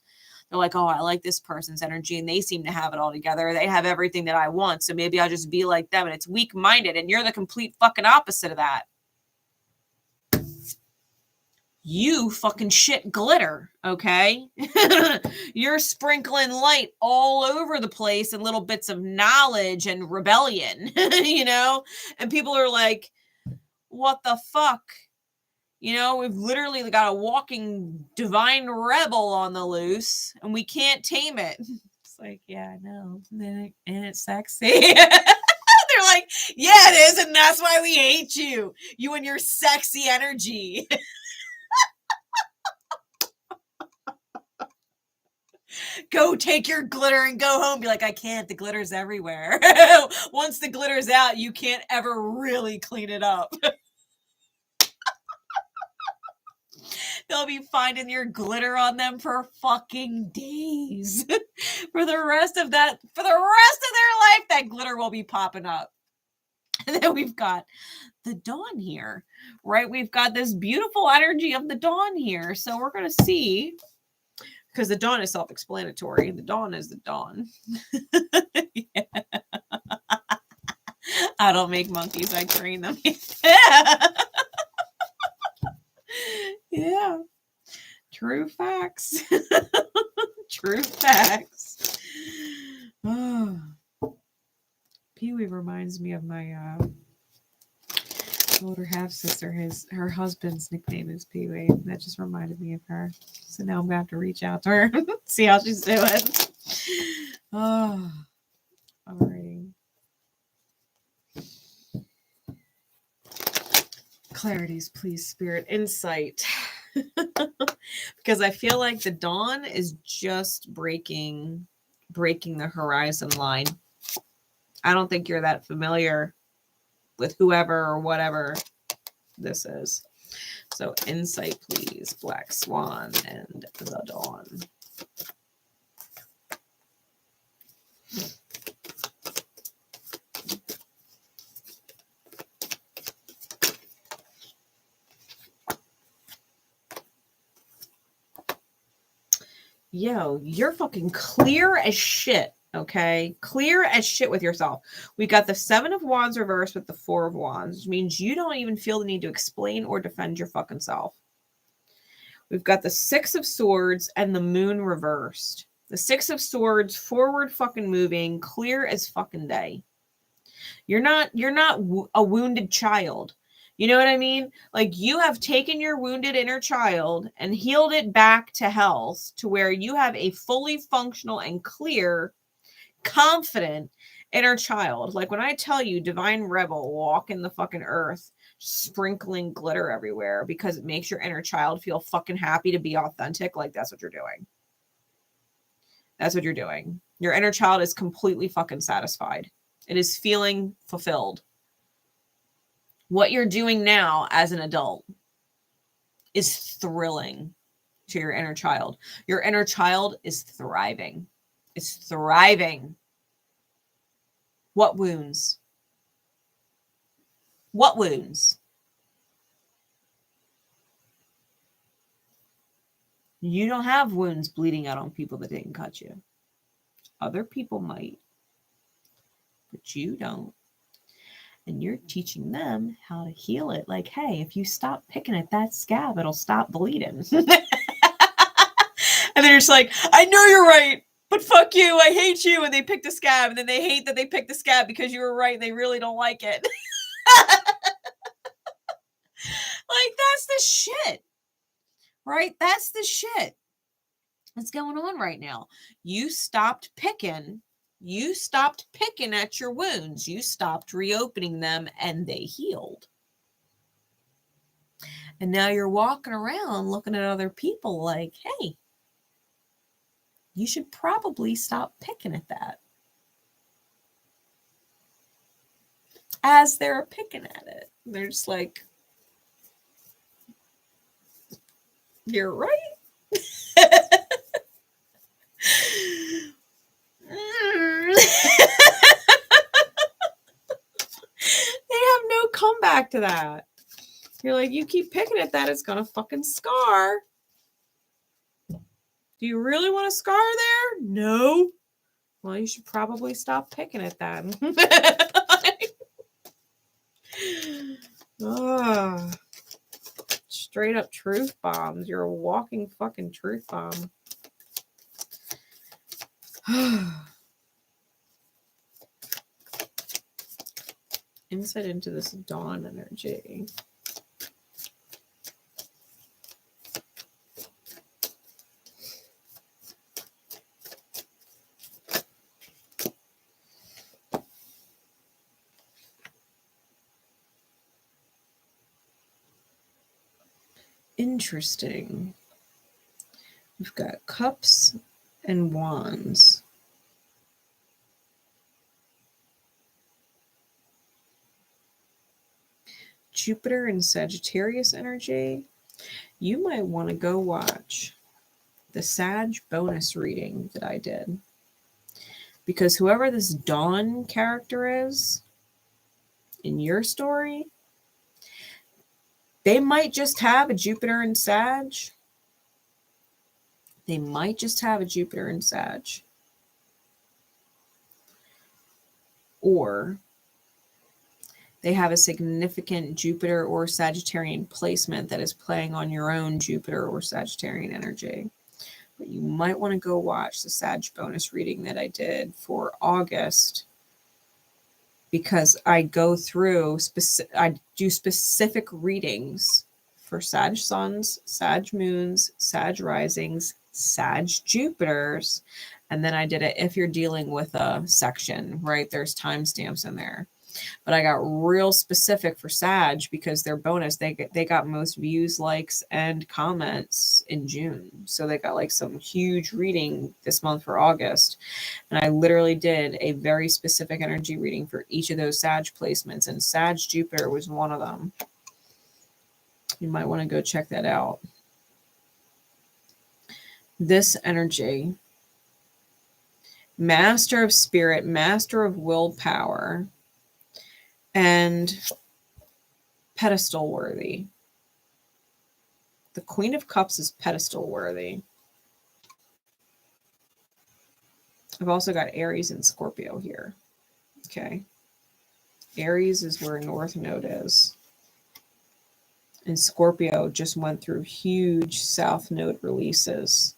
They're like, oh, I like this person's energy and they seem to have it all together. They have everything that I want. So maybe I'll just be like them. And it's weak-minded. And you're the complete fucking opposite of that. You fucking shit glitter, okay? You're sprinkling light all over the place and little bits of knowledge and rebellion, you know? And people are like, what the fuck? You know, we've literally got a walking divine rebel on the loose and we can't tame it. It's like, yeah, I know. And it's sexy. They're like, yeah, it is, and that's why we hate you. You and your sexy energy. Go take your glitter and go home. Be like, I can't. The glitter's everywhere. Once the glitter's out, you can't ever really clean it up. They'll be finding your glitter on them for fucking days. For the rest of their life, that glitter will be popping up. And then we've got the dawn here, right? We've got this beautiful energy of the dawn here. So we're going to see, because the dawn is self-explanatory. The dawn is the dawn. Yeah. I don't make monkeys. I train them. Yeah. True facts. True facts. Oh. Pee-wee reminds me of my older half-sister. Her husband's nickname is Pee-wee. That just reminded me of her. So now I'm going to have to reach out to her. See how she's doing. Oh. Alrighty. Clarities, please, spirit. Insight. Because I feel like the dawn is just breaking the horizon line. I don't think you're that familiar with whoever or whatever this is. So insight, please. Black Swan and the dawn. Yo, you're fucking clear as shit, okay? Clear as shit with yourself. We got the 7 of Wands reversed with the 4 of Wands, which means you don't even feel the need to explain or defend your fucking self. We've got the 6 of Swords and the Moon reversed. The 6 of Swords, forward fucking moving, clear as fucking day. You're not a wounded child. You know what I mean? Like, you have taken your wounded inner child and healed it back to health, to where you have a fully functional and clear, confident inner child. Like, when I tell you, Divine Rebel, walk in the fucking earth, sprinkling glitter everywhere because it makes your inner child feel fucking happy to be authentic. Like, that's what you're doing. That's what you're doing. Your inner child is completely fucking satisfied. It is feeling fulfilled. What you're doing now as an adult is thrilling to your inner child. Your inner child is thriving. It's thriving. What wounds? What wounds? You don't have wounds bleeding out on people that didn't cut you. Other people might, but you don't. And you're teaching them how to heal it. Like, hey, if you stop picking at that scab, it'll stop bleeding. And they're just like, I know you're right, but fuck you, I hate you. And they pick the scab, and then they hate that they picked the scab because you were right and they really don't like it. Like, that's the shit. Right? That's the shit that's going on right now. You stopped picking. You stopped picking at your wounds. You stopped reopening them, and they healed. And now you're walking around looking at other people like, hey, you should probably stop picking at that. As they're picking at it, they're just like, you're right. They have no comeback to that. You're like, you keep picking at that, it's gonna fucking scar. Do you really want a scar there? No. Well, you should probably stop picking at that. Oh, straight up truth bombs. You're a walking fucking truth bomb. Insight into this dawn energy. Interesting. We've got cups and wands. Jupiter and Sagittarius energy. You might want to go watch the Sag bonus reading that I did. Because whoever this Dawn character is in your story, they might just have a Jupiter and Sag. They might just have a Jupiter and Sag. Or they have a significant Jupiter or Sagittarian placement that is playing on your own Jupiter or Sagittarian energy. But you might want to go watch the Sag bonus reading that I did for August, because I go through I do specific readings for Sag suns, Sag moons, Sag risings, Sag Jupiters, and then I did it if you're dealing with a section, right? There's timestamps in there. But I got real specific for Sag because their bonus, they got most views, likes, and comments in June. So they got like some huge reading this month for August. And I literally did a very specific energy reading for each of those Sag placements. And Sag Jupiter was one of them. You might want to go check that out. This energy, master of spirit, master of willpower, and pedestal worthy. The Queen of Cups is pedestal worthy. I've also got Aries and Scorpio here. Okay. Aries is where North Node is. And Scorpio just went through huge South Node releases.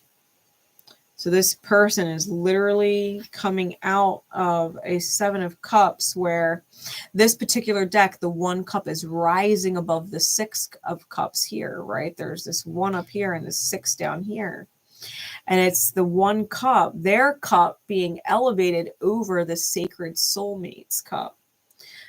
So this person is literally coming out of a Seven of Cups, where this particular deck, the one cup is rising above the Six of Cups here, right? There's this one up here and the six down here. And it's the one cup, their cup, being elevated over the sacred soulmate's cup.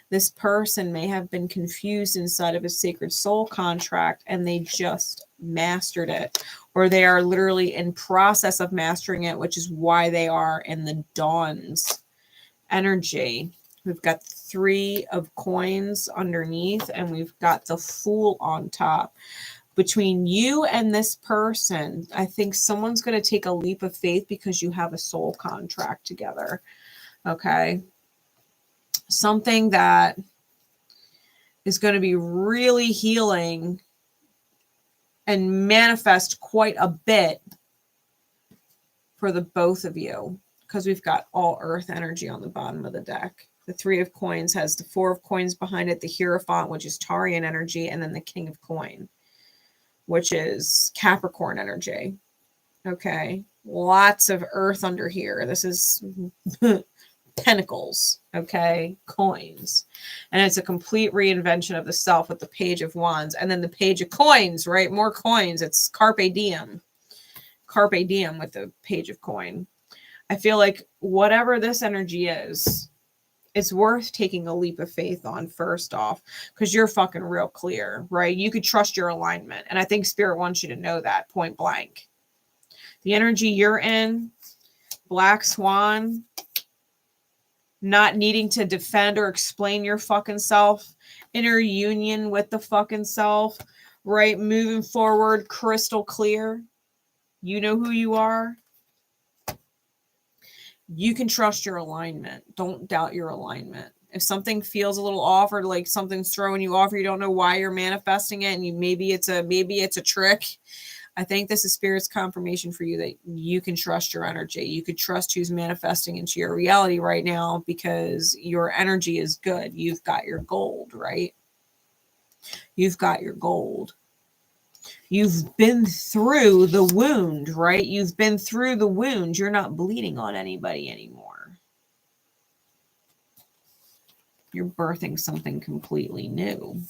This person may have been confused inside of a sacred soul contract and they just mastered it, or they are literally in process of mastering it, which is why they are in the Dawn's energy. We've got Three of Coins underneath and we've got the Fool on top. Between you and this person, I think someone's going to take a leap of faith because you have a soul contract together. Okay. Something that is going to be really healing and manifest quite a bit for the both of you, because we've got all earth energy on the bottom of the deck. The Three of Coins has the Four of Coins behind it, the Hierophant, which is Taurean energy, and then the King of Coin, which is Capricorn energy. Okay. Lots of earth under here. This is pentacles, okay, coins. And it's a complete reinvention of the self with the Page of Wands. And then the Page of Coins, right? More coins. It's Carpe Diem. Carpe Diem with the Page of Coin. I feel like whatever this energy is, it's worth taking a leap of faith on first off, because you're fucking real clear, right? You could trust your alignment. And I think Spirit wants you to know that point blank. The energy you're in, Black Swan, not needing to defend or explain your fucking self, inner union with the fucking self, right? Moving forward, crystal clear. You know who you are. You can trust your alignment. Don't doubt your alignment. If something feels a little off, or like something's throwing you off, or you don't know why you're manifesting it, and maybe it's a trick, I think this is Spirit's confirmation for you that you can trust your energy. You could trust who's manifesting into your reality right now, because your energy is good. You've got your gold, right? You've got your gold. You've been through the wound, right? You've been through the wound. You're not bleeding on anybody anymore. You're birthing something completely new.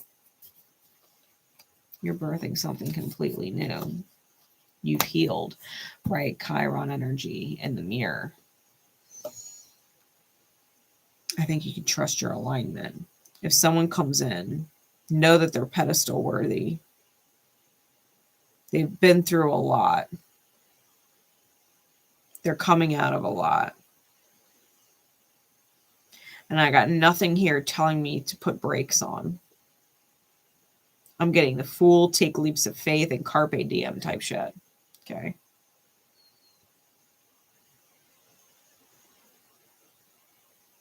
You're birthing something completely new. You've healed, right? Chiron energy in the mirror. I think you can trust your alignment. If someone comes in, know that they're pedestal worthy. They've been through a lot. They're coming out of a lot. And I got nothing here telling me to put brakes on. I'm getting the Fool, Take Leaps of Faith, and Carpe Diem type shit. Okay.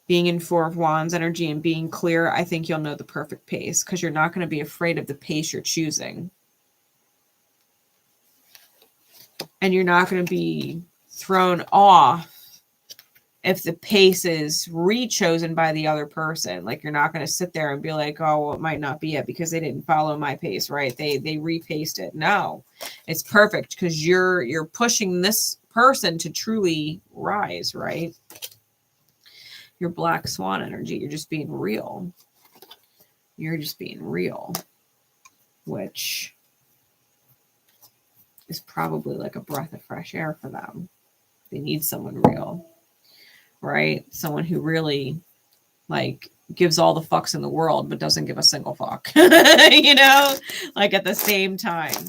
Being in Four of Wands energy and being clear, I think you'll know the perfect pace because you're not going to be afraid of the pace you're choosing. And you're not going to be thrown off if the pace is re-chosen by the other person. Like, you're not going to sit there and be like, oh, well, it might not be it because they didn't follow my pace, right? They repaced it. No, it's perfect because you're pushing this person to truly rise, right? Your Black Swan energy, you're just being real. You're just being real, which is probably like a breath of fresh air for them. They need someone real, right? Someone who really, like, gives all the fucks in the world, but doesn't give a single fuck, you know, like at the same time.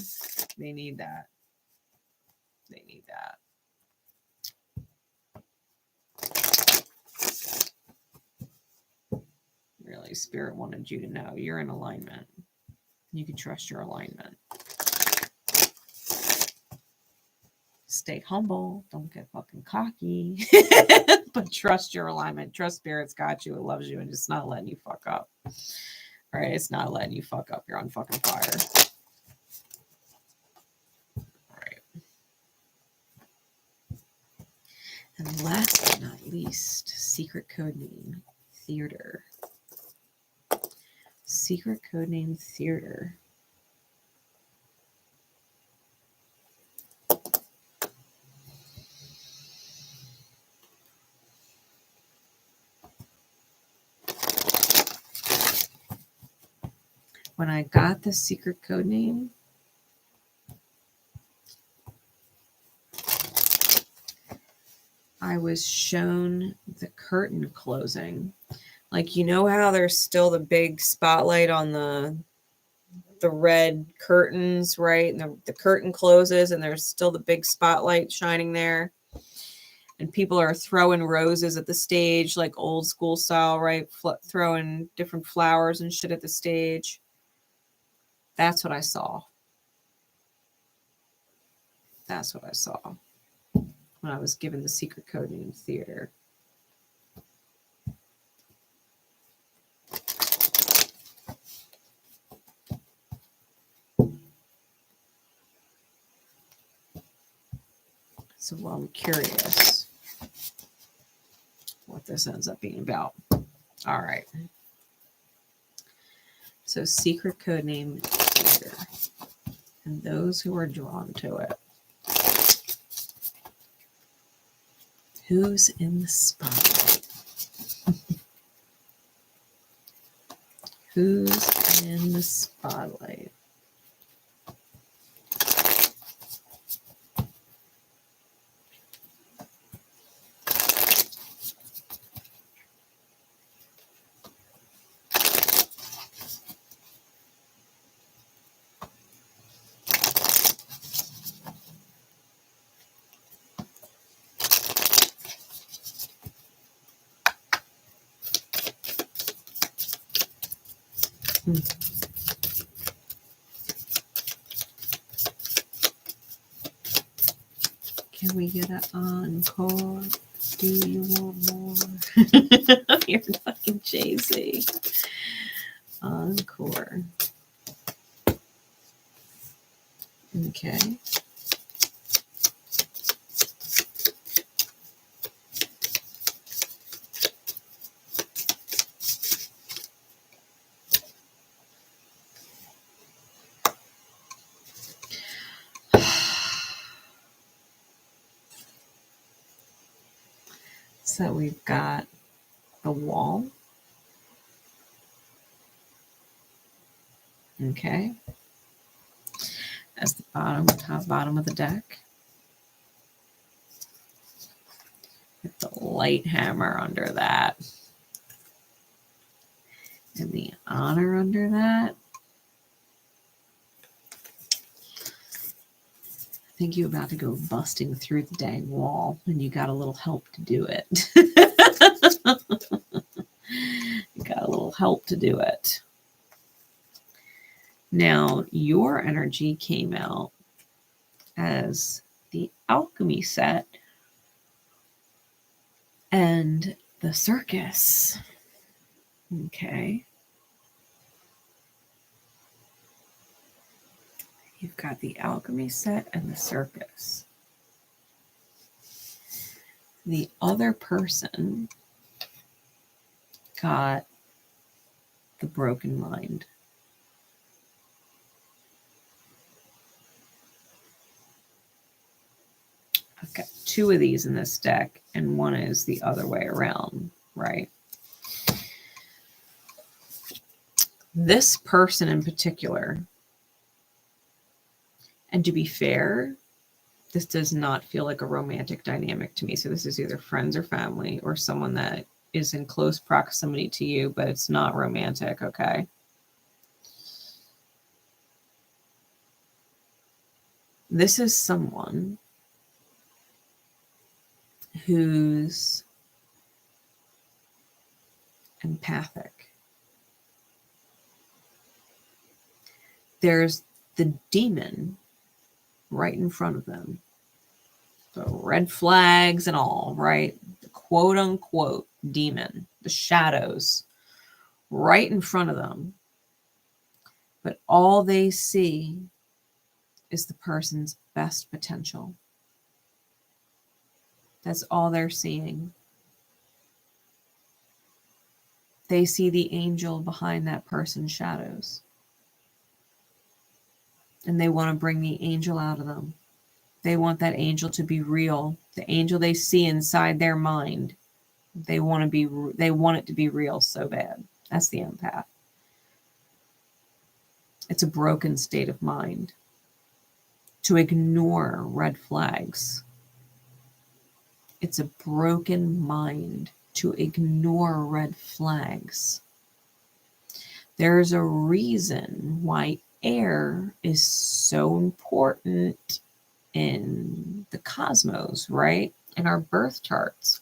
They need that. They need that. Really, Spirit wanted you to know you're in alignment. You can trust your alignment. Stay humble. Don't get fucking cocky. But trust your alignment. Trust Spirit's got you. It loves you and it's not letting you fuck up. All right? It's not letting you fuck up. You're on fucking fire. All right. And last but not least, secret code name, Theater. Secret code name, Theater. When I got the secret code name, I was shown the curtain closing. Like, you know how there's still the big spotlight on the red curtains, right? And the curtain closes and there's still the big spotlight shining there. And people are throwing roses at the stage, like old school style, right? Throwing different flowers and shit at the stage. That's what I saw. That's what I saw when I was given the secret code name, Theater. So, well, I'm curious what this ends up being about. All right. So, secret code name, Theater. And those who are drawn to it. Who's in the spotlight? Who's in the spotlight? Can we get an encore? Do you want more? You're fucking Jay-Z. Encore. Okay. So we've got the Wall. Okay. That's the top bottom of the deck. With the light hammer under that. And the Honor under that. think you're about to go busting through the dang wall and you got a little help to do it. You got a little help to do it. Now, your energy came out as the alchemy set and the circus. Okay. You've got the alchemy set and the circus. The other person got the broken mind. I've got two of these in this deck, and one is the other way around, right? This person in particular, and to be fair, this does not feel like a romantic dynamic to me. So this is either friends or family or someone that is in close proximity to you, but it's not romantic, okay? This is someone who's empathic. There's the demon right in front of them. The red flags and all, right? The quote unquote demon, the shadows right in front of them. But all they see is the person's best potential. That's all they're seeing. They see the angel behind that person's shadows. And they want to bring the angel out of them. They want that angel to be real. The angel they see inside their mind. They want it to be real so bad. That's the empath. It's a broken state of mind to ignore red flags. It's a broken mind to ignore red flags. There's a reason why air is so important in the cosmos, right? In our birth charts.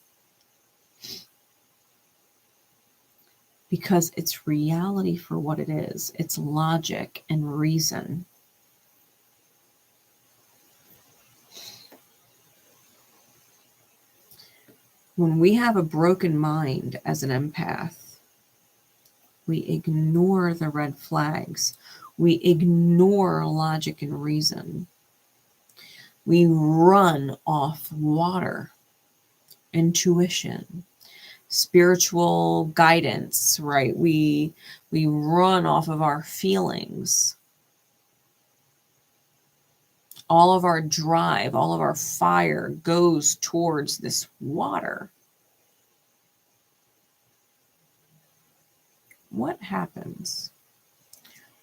Because it's reality for what it is. It's logic and reason. When we have a broken mind as an empath, we ignore the red flags. We ignore logic and reason. We run off water, intuition, spiritual guidance, right? We run off of our feelings. All of our drive, all of our fire goes towards this water. What happens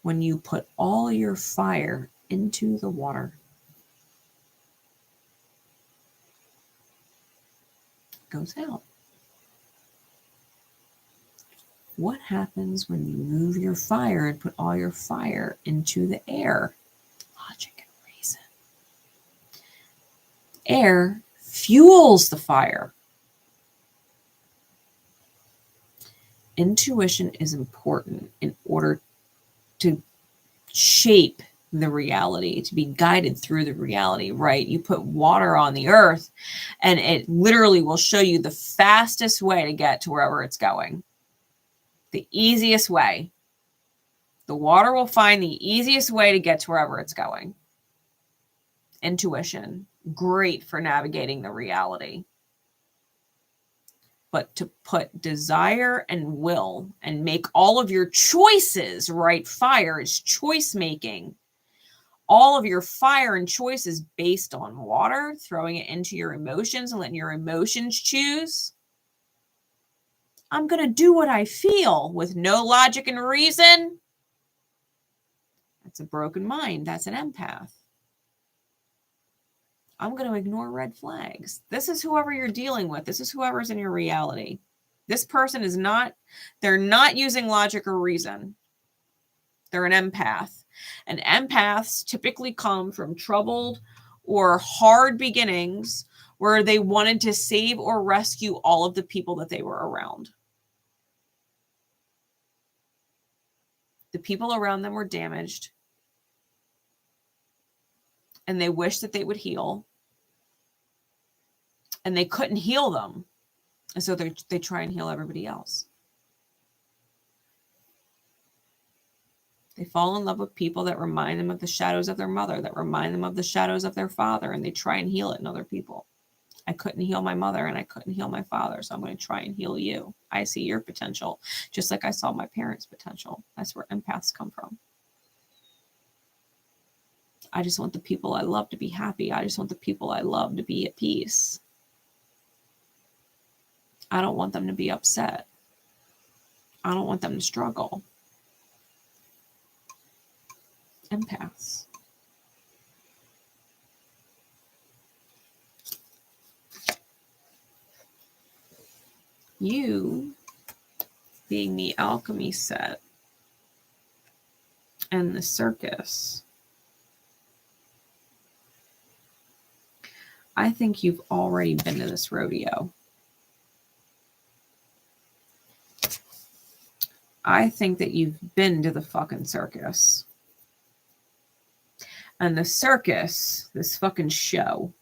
when you put all your fire into the water? It goes out. What happens when you move your fire and put all your fire into the air? Logic and reason. Air fuels the fire. Intuition is important in order to shape the reality, to be guided through the reality, right? You put water on the earth and it literally will show you the fastest way to get to wherever it's going. The easiest way. The water will find the easiest way to get to wherever it's going. Intuition, great for navigating the reality. But to put desire and will and make all of your choices, right? Fire is choice making. All of your fire and choices based on water, throwing it into your emotions and letting your emotions choose. I'm going to do what I feel with no logic and reason. That's a broken mind. That's an empath. I'm going to ignore red flags. This is whoever you're dealing with. This is whoever's in your reality. This person is not, they're not using logic or reason. They're an empath. And empaths typically come from troubled or hard beginnings where they wanted to save or rescue all of the people that they were around. The people around them were damaged, and they wished that they would heal, and they couldn't heal them. And so they try and heal everybody else. They fall in love with people that remind them of the shadows of their mother, that remind them of the shadows of their father, and they try and heal it in other people. I couldn't heal my mother and I couldn't heal my father, so I'm going to try and heal you. I see your potential, just like I saw my parents' potential. That's where empaths come from. I just want the people I love to be happy. I just want the people I love to be at peace. I don't want them to be upset. I don't want them to struggle. Empaths. You, being the alchemy set and the circus, I think you've already been to this rodeo. I think that you've been to the fucking circus. And the circus, this fucking show,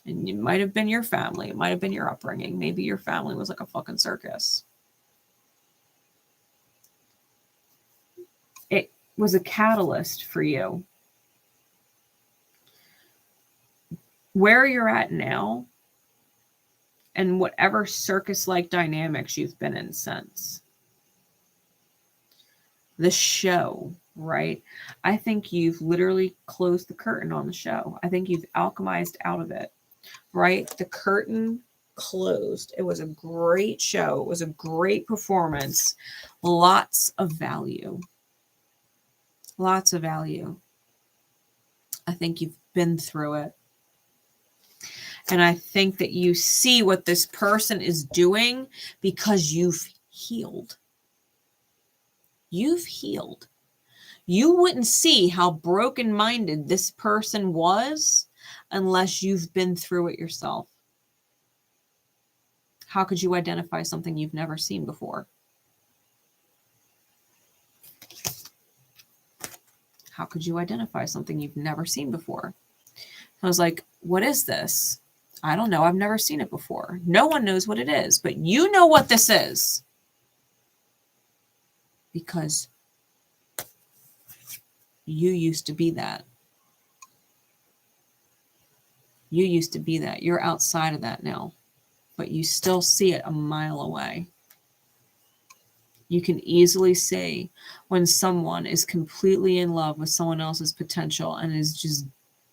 and it might have been your family, it might have been your upbringing, maybe your family was like a fucking circus. It was a catalyst for you. Where you're at now, and whatever circus-like dynamics you've been in since. The show, right? I think you've literally closed the curtain on the show. I think you've alchemized out of it, right? The curtain closed. It was a great show. It was a great performance. Lots of value. Lots of value. I think you've been through it. And I think that you see what this person is doing because you've healed. You've healed. You wouldn't see how broken-minded this person was unless you've been through it yourself. How could you identify something you've never seen before? How could you identify something you've never seen before? I was like, what is this? I don't know. I've never seen it before. No one knows what it is, but you know what this is. Because you used to be that. You used to be that. You're outside of that now, but you still see it a mile away. You can easily see when someone is completely in love with someone else's potential and is just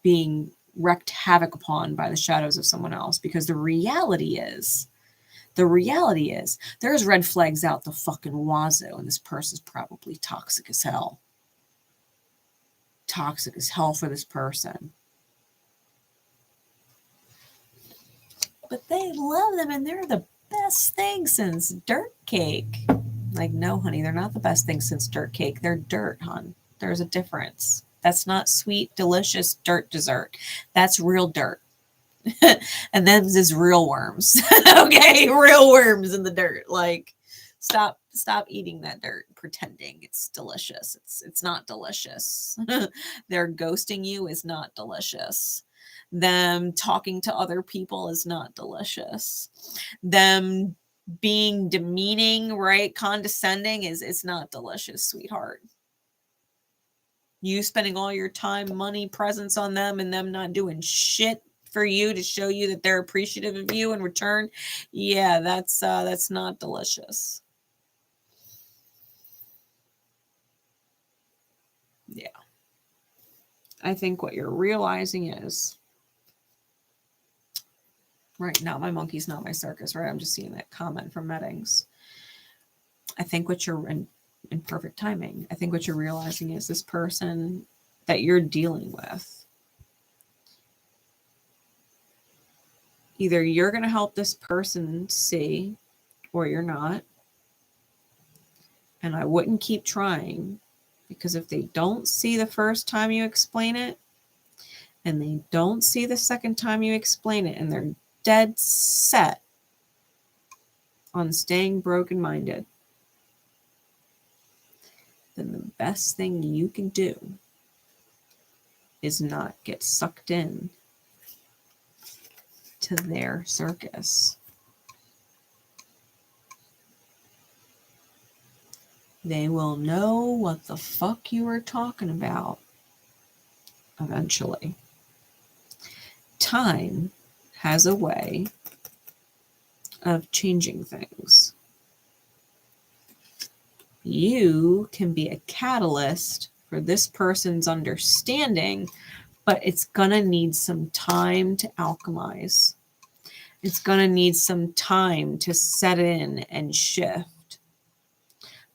being wreaked havoc upon by the shadows of someone else, because the reality is there's red flags out the fucking wazoo, and this person's probably toxic as hell. Toxic as hell for this person. But they love them, and they're the best thing since dirt cake. Like, no, honey, they're not the best thing since dirt cake. They're dirt, hon. There's a difference. That's not sweet, delicious dirt dessert. That's real dirt. And them is real worms. Okay, real worms in the dirt. Like, stop eating that dirt, pretending it's delicious. It's not delicious. Their ghosting you is not delicious. Them talking to other people is not delicious. Them being demeaning, right, condescending is not delicious, sweetheart. You spending all your time, money, presence on them, and them not doing shit for you to show you that they're appreciative of you in return. Yeah, that's not delicious. Yeah. I think what you're realizing is, right now, my monkey's not my circus, right? I'm just seeing that comment from Meddings. I think what you're in perfect timing. I think what you're realizing is this person that you're dealing with, either you're going to help this person see or you're not. And I wouldn't keep trying, because if they don't see the first time you explain it and they don't see the second time you explain it, and they're dead set on staying broken-minded, then the best thing you can do is not get sucked in to their circus. They will know what the fuck you are talking about eventually. Time has a way of changing things. You can be a catalyst for this person's understanding, but it's going to need some time to alchemize. It's going to need some time to set in and shift.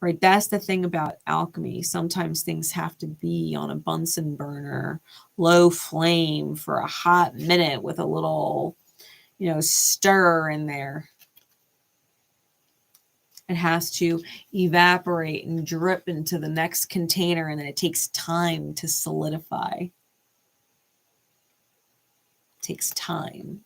Right? That's the thing about alchemy. Sometimes things have to be on a Bunsen burner, low flame for a hot minute with a little, stir in there. It has to evaporate and drip into the next container, and then it takes time to solidify. It takes time.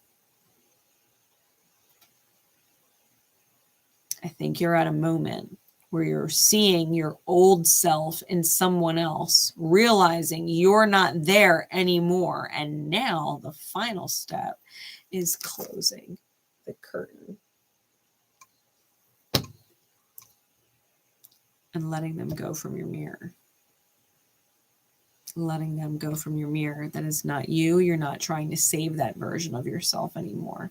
I think you're at a moment where you're seeing your old self in someone else, realizing you're not there anymore. And now the final step is closing the curtain and letting them go from your mirror. Letting them go from your mirror. That is not you. You're not trying to save that version of yourself anymore.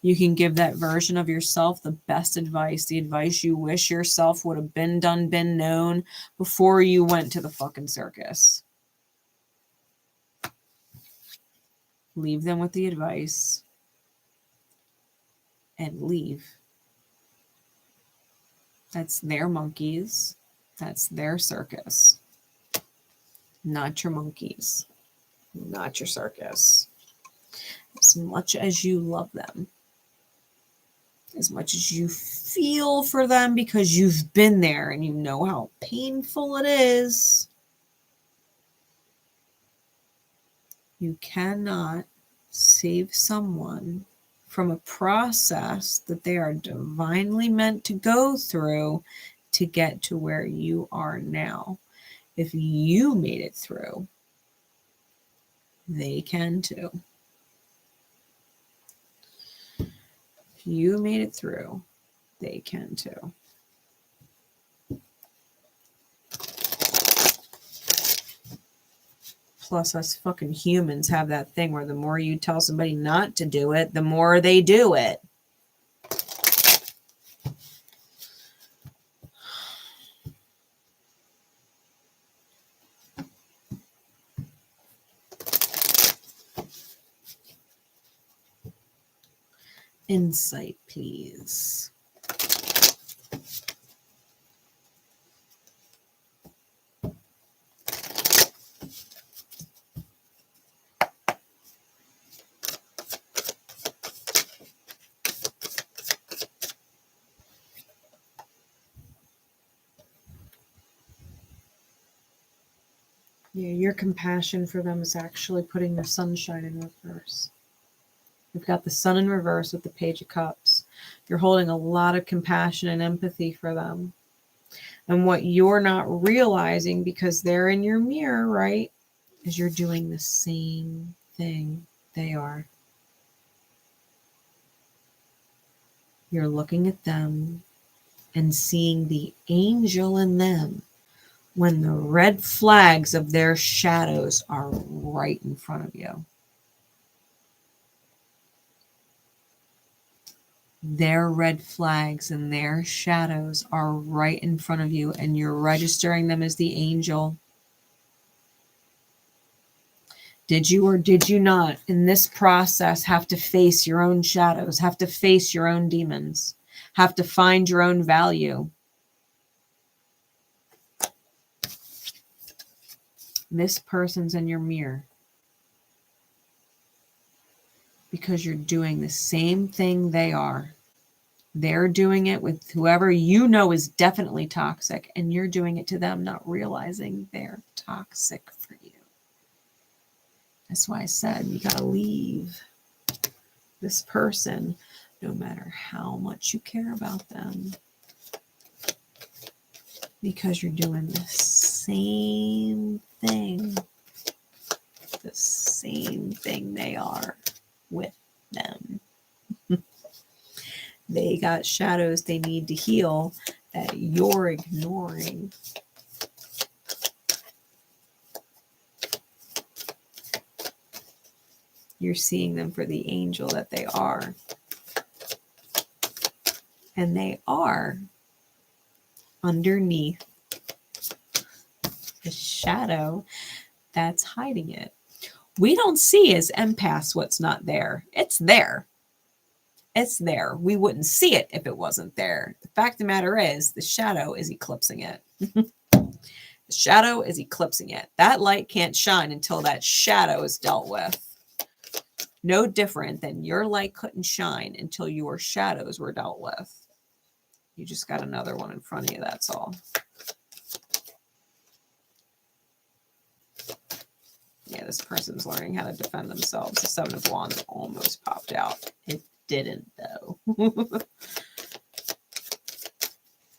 You can give that version of yourself the best advice, the advice you wish yourself would have been done, been known before you went to the fucking circus. Leave them with the advice and leave. That's their monkeys. That's their circus. Not your monkeys. Not your circus. As much as you love them, as much as you feel for them because you've been there and you know how painful it is, you cannot save someone from a process that they are divinely meant to go through to get to where you are now. If you made it through, they can too. If you made it through, they can too. Plus, us fucking humans have that thing where the more you tell somebody not to do it, the more they do it. Insight, please. Yeah, your compassion for them is actually putting the sunshine in reverse. You've got the sun in reverse with the Page of Cups. You're holding a lot of compassion and empathy for them. And what you're not realizing, because they're in your mirror, right, is you're doing the same thing they are. You're looking at them and seeing the angel in them when the red flags of their shadows are right in front of you. Their red flags and their shadows are right in front of you, and you're registering them as the angel. Did you or did you not, in this process, have to face your own shadows, have to face your own demons, have to find your own value? This person's in your mirror because you're doing the same thing they are. They're doing it with whoever you know is definitely toxic, and you're doing it to them, not realizing they're toxic for you. That's why I said you got to leave this person no matter how much you care about them. Because you're doing the same thing. The same thing they are with them. They got shadows they need to heal that you're ignoring. You're seeing them for the angel that they are. And they are underneath the shadow that's hiding it. We don't see as empaths what's not there. It's there. It's there. We wouldn't see it if it wasn't there. The fact of the matter is, the shadow is eclipsing it. The shadow is eclipsing it. That light can't shine until that shadow is dealt with. No different than your light couldn't shine until your shadows were dealt with. You just got another one in front of you, that's all. Yeah, this person's learning how to defend themselves. The Seven of Wands almost popped out. It didn't, though.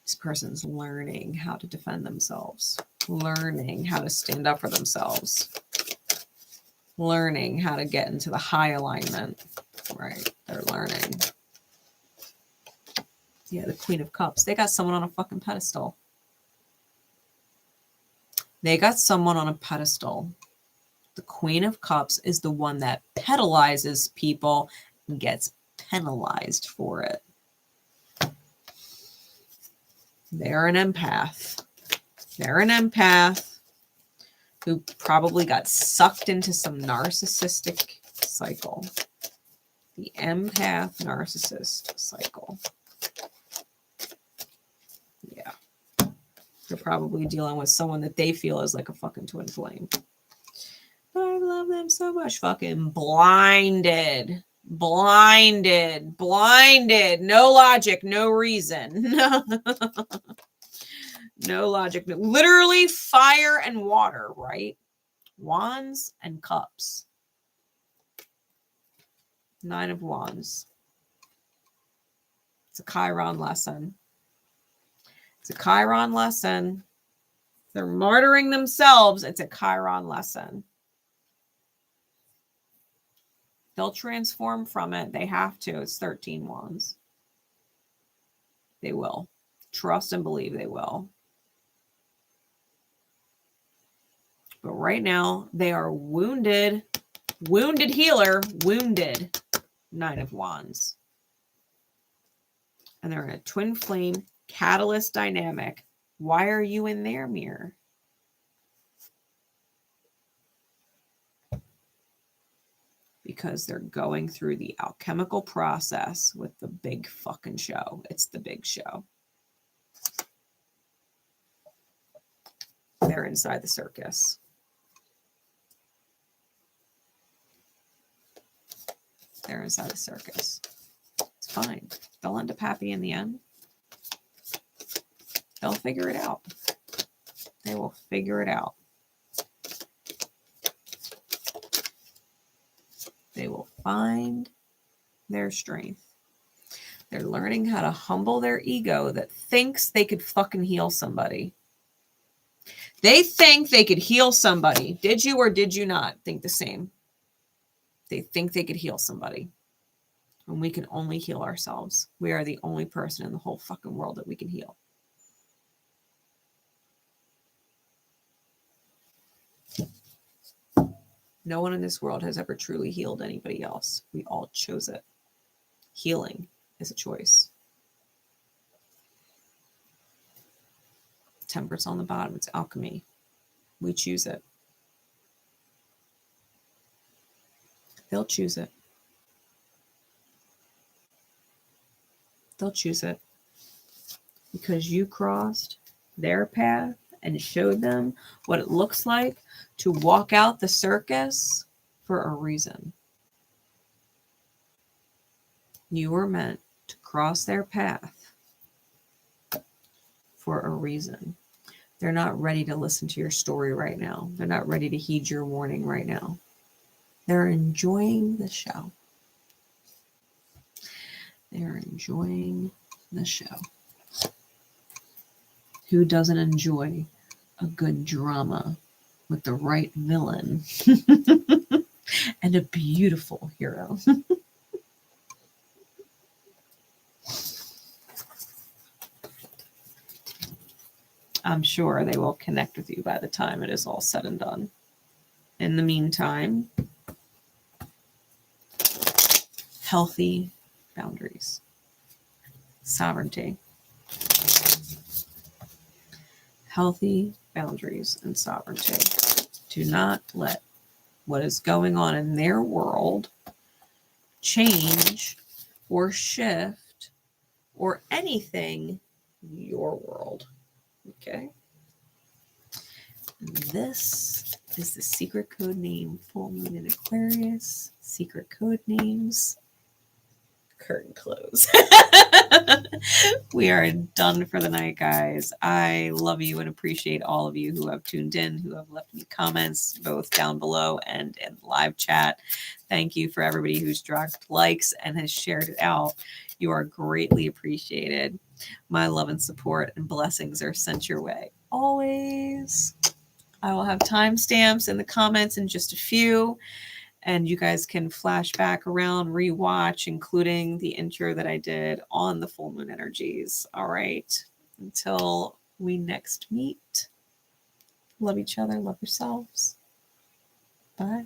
This person's learning how to defend themselves. Learning how to stand up for themselves. Learning how to get into the high alignment. Right, they're learning. Yeah, the Queen of Cups. They got someone on a fucking pedestal. They got someone on a pedestal. The Queen of Cups is the one that pedalizes people and gets penalized for it. They're an empath. They're an empath who probably got sucked into some narcissistic cycle. The empath narcissist cycle. Yeah. They're probably dealing with someone that they feel is like a fucking twin flame. But I love them so much. Fucking blinded. Blinded. Blinded. No logic. No reason. No logic. No. Literally fire and water, right? Wands and cups. Nine of Wands. It's a Chiron lesson. It's a Chiron lesson. They're martyring themselves. It's a Chiron lesson. They'll transform from it. They have to. It's 13 wands. They will. Trust and believe they will. But right now, they are wounded. Wounded healer. Wounded. Nine of Wands. And they're in a twin flame catalyst dynamic. Why are you in their mirror? Because they're going through the alchemical process with the big fucking show. It's the big show. They're inside the circus. They're inside the circus. It's fine. They'll end up happy in the end. They'll figure it out. They will figure it out. They will find their strength. They're learning how to humble their ego that thinks they could fucking heal somebody. They think they could heal somebody. Did you or did you not think the same? They think they could heal somebody. And we can only heal ourselves. We are the only person in the whole fucking world that we can heal. No one in this world has ever truly healed anybody else. We all chose it. Healing is a choice. Temperance on the bottom. It's alchemy. We choose it. They'll choose it. They'll choose it. Because you crossed their path and showed them what it looks like to walk out the circus for a reason. You were meant to cross their path for a reason. They're not ready to listen to your story right now. They're not ready to heed your warning right now. They're enjoying the show. They're enjoying the show. Who doesn't enjoy a good drama with the right villain and a beautiful hero? I'm sure they will connect with you by the time it is all said and done. In the meantime, healthy boundaries, sovereignty, healthy boundaries and sovereignty. Do not let what is going on in their world change or shift or anything in your world. Okay? And this is the secret code name full moon in Aquarius. Secret code names. Curtain close. We are done for the night, guys. I love you and appreciate all of you who have tuned in, who have left me comments, both down below and in live chat. Thank you for everybody who's dropped likes and has shared it out. You are greatly appreciated. My love and support and blessings are sent your way always. I will have timestamps in the comments in just a few, and you guys can flash back around, rewatch, including the intro that I did on the full moon energies. All right. Until we next meet, love each other, love yourselves. Bye.